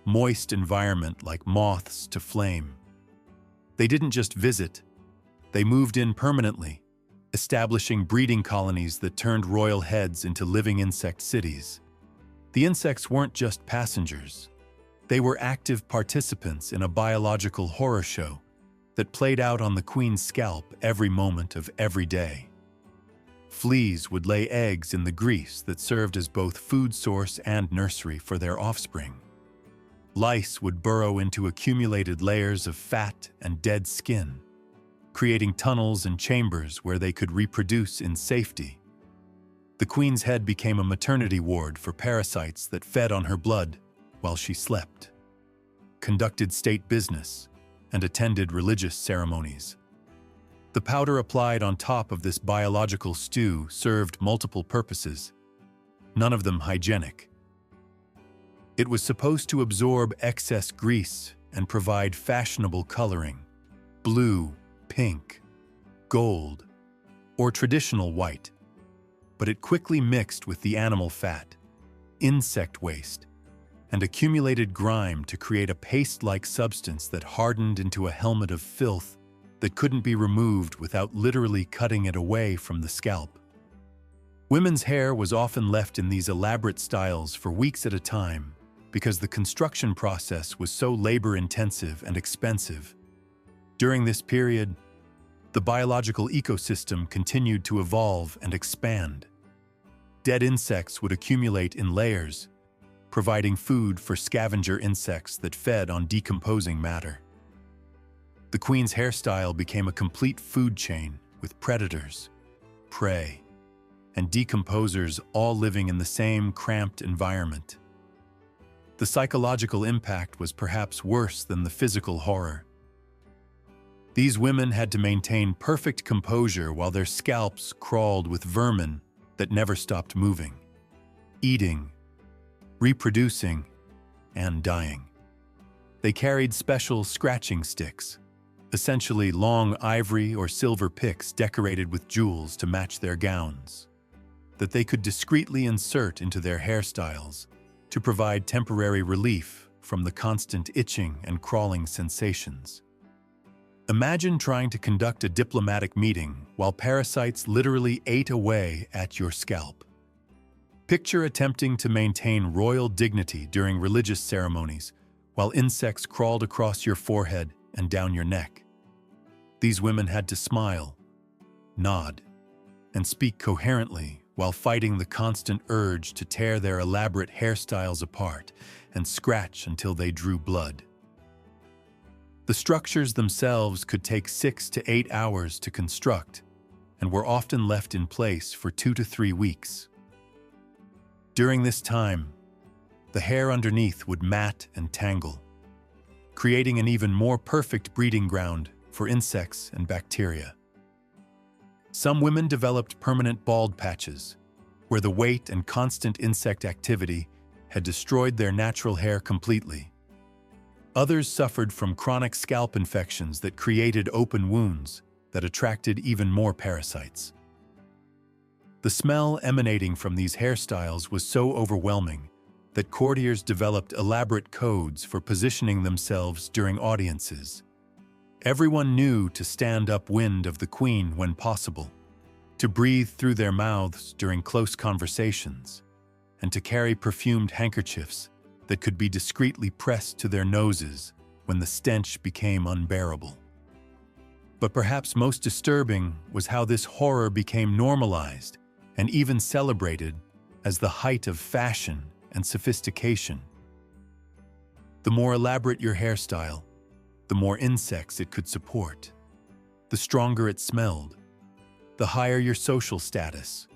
moist environment like moths to flame. They didn't just visit, they moved in permanently, establishing breeding colonies that turned royal heads into living insect cities. The insects weren't just passengers. They were active participants in a biological horror show that played out on the Queen's scalp every moment of every day. Fleas would lay eggs in the grease that served as both food source and nursery for their offspring. Lice would burrow into accumulated layers of fat and dead skin, creating tunnels and chambers where they could reproduce in safety. The Queen's head became a maternity ward for parasites that fed on her blood while she slept, conducted state business, and attended religious ceremonies. The powder applied on top of this biological stew served multiple purposes, none of them hygienic. It was supposed to absorb excess grease and provide fashionable coloring: blue, pink, gold, or traditional white, but it quickly mixed with the animal fat, insect waste, and accumulated grime to create a paste-like substance that hardened into a helmet of filth that couldn't be removed without literally cutting it away from the scalp. Women's hair was often left in these elaborate styles for weeks at a time because the construction process was so labor-intensive and expensive. During this period, the biological ecosystem continued to evolve and expand. Dead insects would accumulate in layers, providing food for scavenger insects that fed on decomposing matter. The queen's hairstyle became a complete food chain with predators, prey, and decomposers all living in the same cramped environment. The psychological impact was perhaps worse than the physical horror. These women had to maintain perfect composure while their scalps crawled with vermin that never stopped moving, eating, reproducing, and dying. They carried special scratching sticks, essentially long ivory or silver picks decorated with jewels to match their gowns, that they could discreetly insert into their hairstyles to provide temporary relief from the constant itching and crawling sensations. Imagine trying to conduct a diplomatic meeting while parasites literally ate away at your scalp. Picture attempting to maintain royal dignity during religious ceremonies while insects crawled across your forehead and down your neck. These women had to smile, nod, and speak coherently while fighting the constant urge to tear their elaborate hairstyles apart and scratch until they drew blood. The structures themselves could take 6 to 8 hours to construct and were often left in place for 2 to 3 weeks. During this time, the hair underneath would mat and tangle, creating an even more perfect breeding ground for insects and bacteria. Some women developed permanent bald patches, where the weight and constant insect activity had destroyed their natural hair completely. Others suffered from chronic scalp infections that created open wounds that attracted even more parasites. The smell emanating from these hairstyles was so overwhelming that courtiers developed elaborate codes for positioning themselves during audiences. Everyone knew to stand upwind of the queen when possible, to breathe through their mouths during close conversations, and to carry perfumed handkerchiefs that could be discreetly pressed to their noses when the stench became unbearable. But perhaps most disturbing was how this horror became normalized and even celebrated as the height of fashion and sophistication. The more elaborate your hairstyle, the more insects it could support. The stronger it smelled, the higher your social status.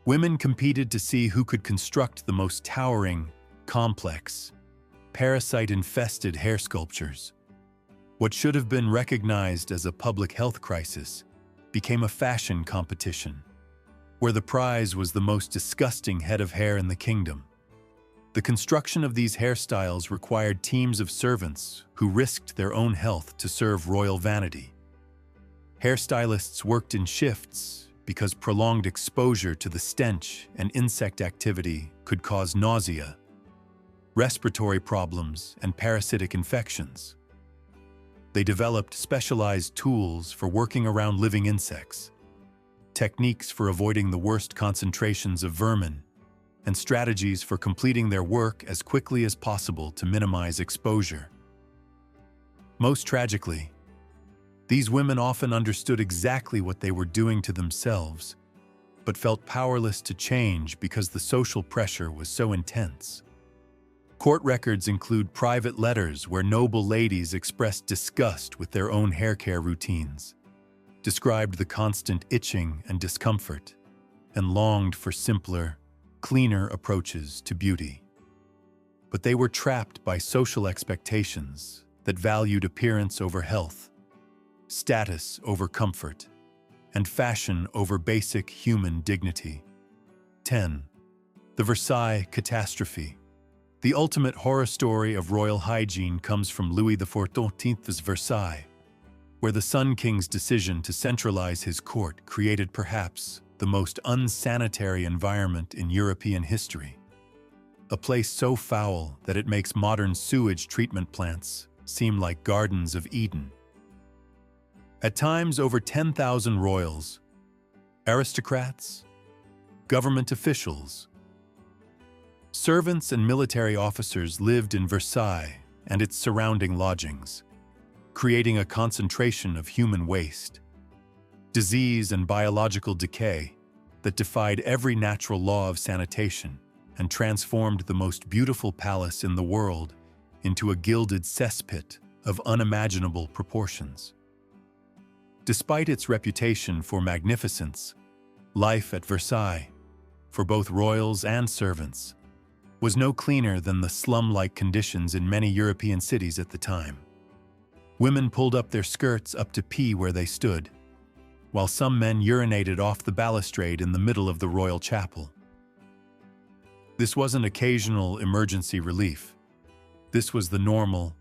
Women competed to see who could construct the most towering, complex, parasite-infested hair sculptures. What should have been recognized as a public health crisis became a fashion competition, where the prize was the most disgusting head of hair in the kingdom. The construction of these hairstyles required teams of servants who risked their own health to serve royal vanity. Hairstylists worked in shifts because prolonged exposure to the stench and insect activity could cause nausea, respiratory problems, and parasitic infections. They developed specialized tools for working around living insects, techniques for avoiding the worst concentrations of vermin, and strategies for completing their work as quickly as possible to minimize exposure. Most tragically, these women often understood exactly what they were doing to themselves, but felt powerless to change because the social pressure was so intense. Court records include private letters where noble ladies expressed disgust with their own hair care routines, described the constant itching and discomfort, and longed for simpler, cleaner approaches to beauty. But they were trapped by social expectations that valued appearance over health, status over comfort, and fashion over basic human dignity. 10. The Versailles catastrophe. The ultimate horror story of royal hygiene comes from Louis XIV's Versailles, where the Sun King's decision to centralize his court created perhaps the most unsanitary environment in European history. A place so foul that it makes modern sewage treatment plants seem like gardens of Eden. At times, over 10,000 royals, aristocrats, government officials, servants and military officers lived in Versailles and its surrounding lodgings, creating a concentration of human waste, disease and biological decay that defied every natural law of sanitation and transformed the most beautiful palace in the world into a gilded cesspit of unimaginable proportions. Despite its reputation for magnificence, life at Versailles, for both royals and servants, was no cleaner than the slum-like conditions in many European cities at the time. Women pulled up their skirts up to pee where they stood, while some men urinated off the balustrade in the middle of the royal chapel. This wasn't occasional emergency relief. This was the normal,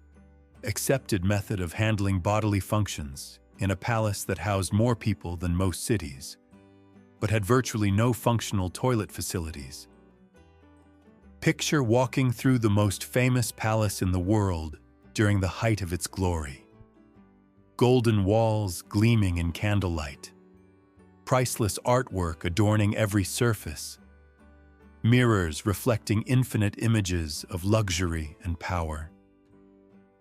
accepted method of handling bodily functions in a palace that housed more people than most cities, but had virtually no functional toilet facilities. Picture walking through the most famous palace in the world during the height of its glory. Golden walls gleaming in candlelight, priceless artwork adorning every surface, mirrors reflecting infinite images of luxury and power.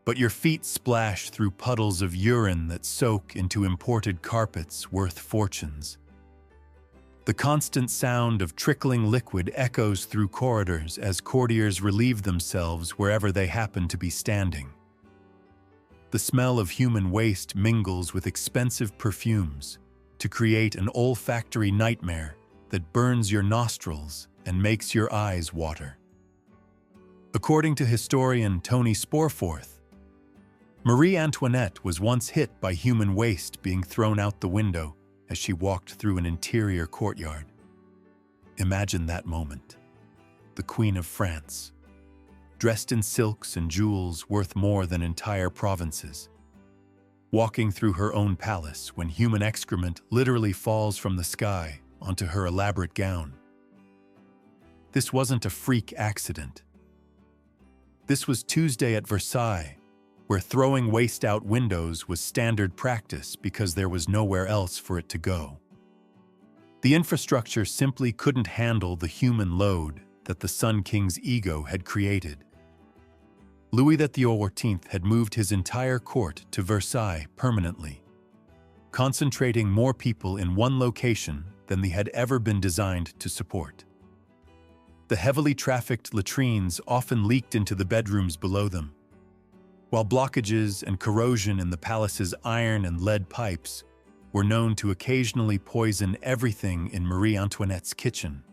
But your feet splash through puddles of urine that soak into imported carpets worth fortunes. The constant sound of trickling liquid echoes through corridors as courtiers relieve themselves wherever they happen to be standing. The smell of human waste mingles with expensive perfumes to create an olfactory nightmare that burns your nostrils and makes your eyes water. According to historian Tony Sporforth, Marie Antoinette was once hit by human waste being thrown out the window as she walked through an interior courtyard. Imagine that moment. The Queen of France, dressed in silks and jewels worth more than entire provinces, walking through her own palace when human excrement literally falls from the sky onto her elaborate gown. This wasn't a freak accident. This was Tuesday at Versailles, where throwing waste out windows was standard practice because there was nowhere else for it to go. The infrastructure simply couldn't handle the human load that the Sun King's ego had created. Louis XIV had moved his entire court to Versailles permanently, concentrating more people in one location than they had ever been designed to support. The heavily trafficked latrines often leaked into the bedrooms below them, while blockages and corrosion in the palace's iron and lead pipes were known to occasionally poison everything in Marie Antoinette's kitchen.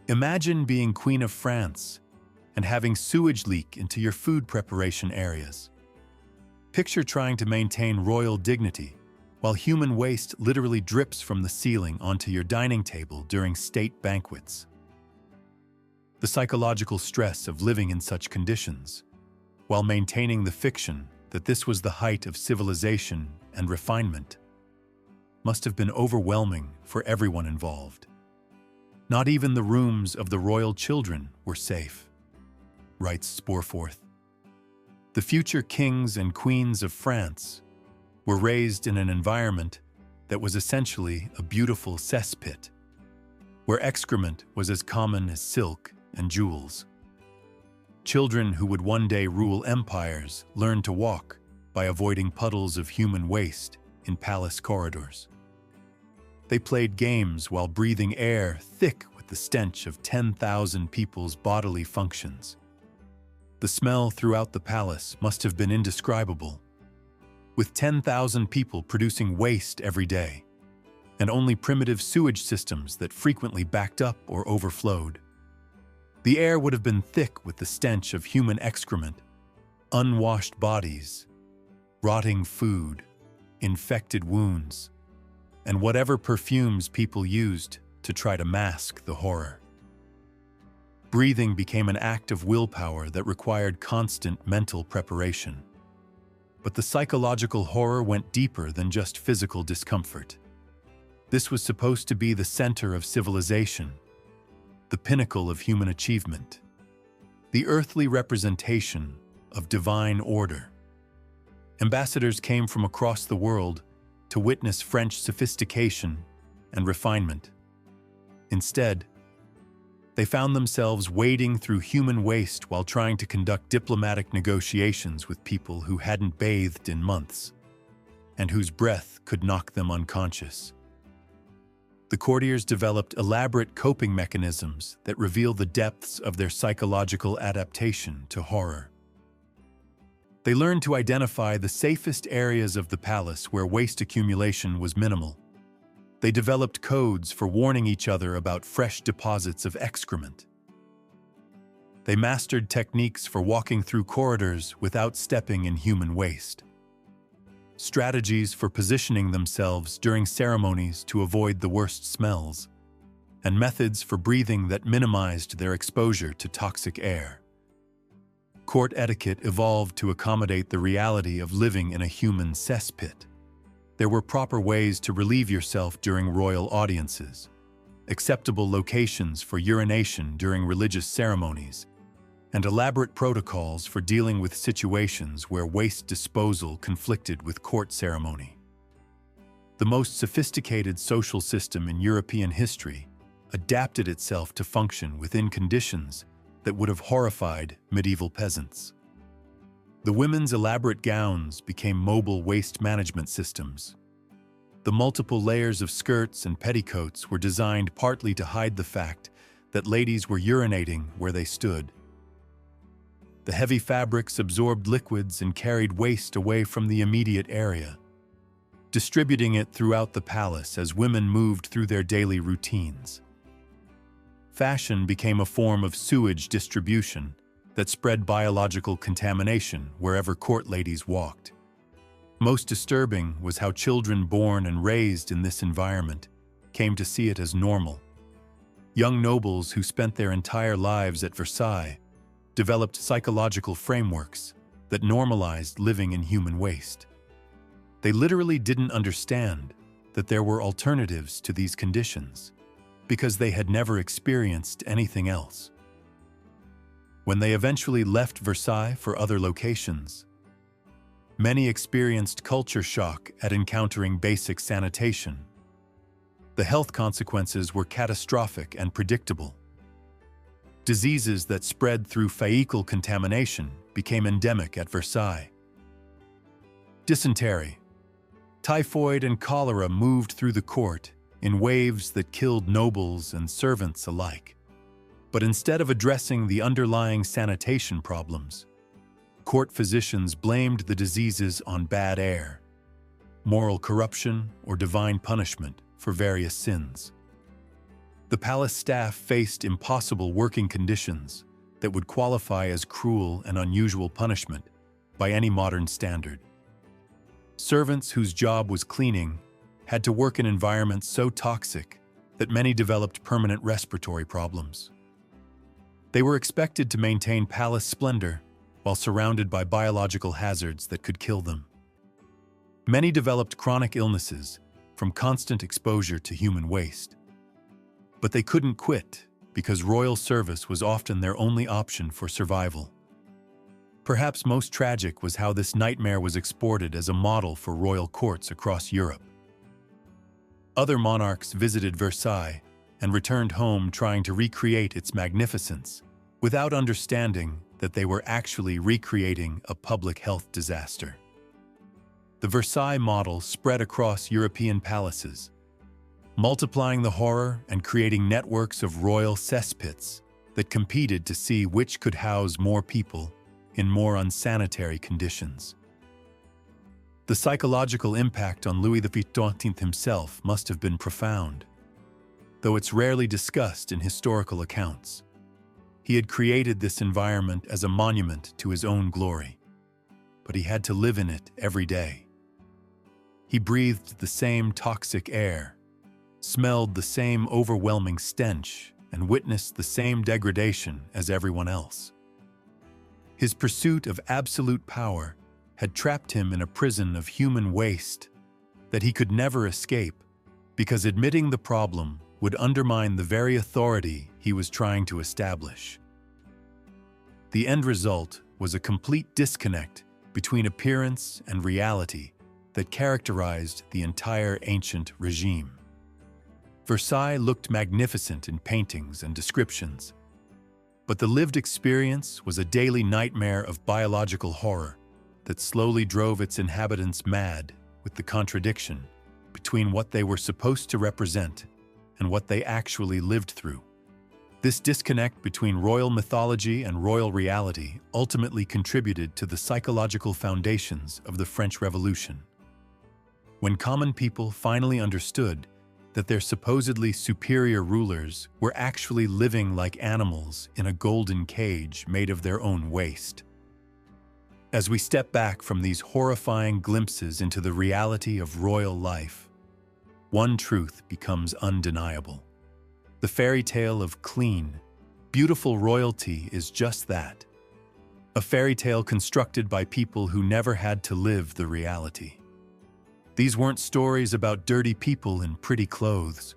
Imagine being Queen of France and having sewage leak into your food preparation areas. Picture trying to maintain royal dignity while human waste literally drips from the ceiling onto your dining table during state banquets. The psychological stress of living in such conditions, while maintaining the fiction that this was the height of civilization and refinement, must have been overwhelming for everyone involved. Not even the rooms of the royal children were safe, writes Sporforth. The future kings and queens of France were raised in an environment that was essentially a beautiful cesspit, where excrement was as common as silk and jewels. Children who would one day rule empires learned to walk by avoiding puddles of human waste in palace corridors. They played games while breathing air thick with the stench of 10,000 people's bodily functions. The smell throughout the palace must have been indescribable, with 10,000 people producing waste every day, and only primitive sewage systems that frequently backed up or overflowed. The air would have been thick with the stench of human excrement, unwashed bodies, rotting food, infected wounds, and whatever perfumes people used to try to mask the horror. Breathing became an act of willpower that required constant mental preparation. But the psychological horror went deeper than just physical discomfort. This was supposed to be the center of civilization, the pinnacle of human achievement, the earthly representation of divine order. Ambassadors came from across the world to witness French sophistication and refinement. Instead, they found themselves wading through human waste while trying to conduct diplomatic negotiations with people who hadn't bathed in months and whose breath could knock them unconscious. The courtiers developed elaborate coping mechanisms that reveal the depths of their psychological adaptation to horror. They learned to identify the safest areas of the palace where waste accumulation was minimal. They developed codes for warning each other about fresh deposits of excrement. They mastered techniques for walking through corridors without stepping in human waste, strategies for positioning themselves during ceremonies to avoid the worst smells, and methods for breathing that minimized their exposure to toxic air. Court etiquette evolved to accommodate the reality of living in a human cesspit. There were proper ways to relieve yourself during royal audiences, acceptable locations for urination during religious ceremonies, and elaborate protocols for dealing with situations where waste disposal conflicted with court ceremony. The most sophisticated social system in European history adapted itself to function within conditions that would have horrified medieval peasants. The women's elaborate gowns became mobile waste management systems. The multiple layers of skirts and petticoats were designed partly to hide the fact that ladies were urinating where they stood. The heavy fabrics absorbed liquids and carried waste away from the immediate area, distributing it throughout the palace as women moved through their daily routines. Fashion became a form of sewage distribution that spread biological contamination wherever court ladies walked. Most disturbing was how children born and raised in this environment came to see it as normal. Young nobles who spent their entire lives at Versailles developed psychological frameworks that normalized living in human waste. They literally didn't understand that there were alternatives to these conditions because they had never experienced anything else. When they eventually left Versailles for other locations, many experienced culture shock at encountering basic sanitation. The health consequences were catastrophic and predictable. Diseases that spread through fecal contamination became endemic at Versailles. Dysentery, typhoid, and cholera moved through the court in waves that killed nobles and servants alike. But instead of addressing the underlying sanitation problems, court physicians blamed the diseases on bad air, moral corruption, or divine punishment for various sins. The palace staff faced impossible working conditions that would qualify as cruel and unusual punishment by any modern standard. Servants whose job was cleaning had to work in environments so toxic that many developed permanent respiratory problems. They were expected to maintain palace splendor while surrounded by biological hazards that could kill them. Many developed chronic illnesses from constant exposure to human waste. But they couldn't quit because royal service was often their only option for survival. Perhaps most tragic was how this nightmare was exported as a model for royal courts across Europe. Other monarchs visited Versailles and returned home trying to recreate its magnificence, without understanding that they were actually recreating a public health disaster. The Versailles model spread across European palaces, multiplying the horror and creating networks of royal cesspits that competed to see which could house more people in more unsanitary conditions. The psychological impact on Louis XV himself must have been profound, though it's rarely discussed in historical accounts. He had created this environment as a monument to his own glory, but he had to live in it every day. He breathed the same toxic air, smelled the same overwhelming stench, and witnessed the same degradation as everyone else. His pursuit of absolute power had trapped him in a prison of human waste that he could never escape because admitting the problem would undermine the very authority he was trying to establish. The end result was a complete disconnect between appearance and reality that characterized the entire ancient regime. Versailles looked magnificent in paintings and descriptions, but the lived experience was a daily nightmare of biological horror that slowly drove its inhabitants mad with the contradiction between what they were supposed to represent and what they actually lived through. This disconnect between royal mythology and royal reality ultimately contributed to the psychological foundations of the French Revolution. When common people finally understood that their supposedly superior rulers were actually living like animals in a golden cage made of their own waste. As we step back from these horrifying glimpses into the reality of royal life, one truth becomes undeniable. The fairy tale of clean, beautiful royalty is just that. A fairy tale constructed by people who never had to live the reality. These weren't stories about dirty people in pretty clothes.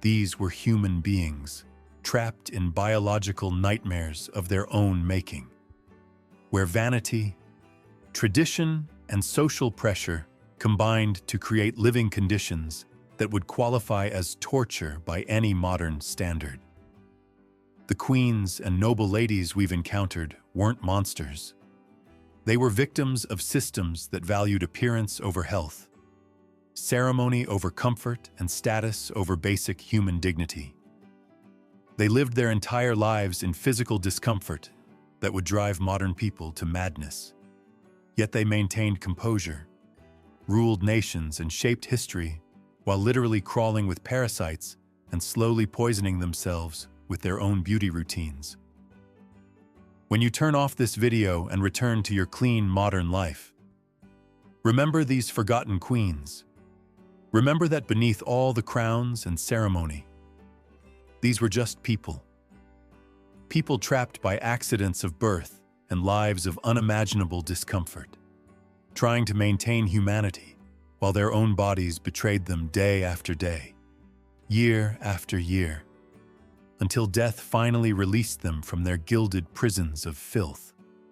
These were human beings, trapped in biological nightmares of their own making, where vanity, tradition, and social pressure combined to create living conditions that would qualify as torture by any modern standard. The queens and noble ladies we've encountered weren't monsters. They were victims of systems that valued appearance over health, ceremony over comfort, and status over basic human dignity. They lived their entire lives in physical discomfort that would drive modern people to madness. Yet they maintained composure, ruled nations, and shaped history while literally crawling with parasites and slowly poisoning themselves with their own beauty routines. When you turn off this video and return to your clean, modern life, remember these forgotten queens. Remember that beneath all the crowns and ceremony, these were just people. People trapped by accidents of birth and lives of unimaginable discomfort, trying to maintain humanity while their own bodies betrayed them day after day, year after year, until death finally released them from their gilded prisons of filth.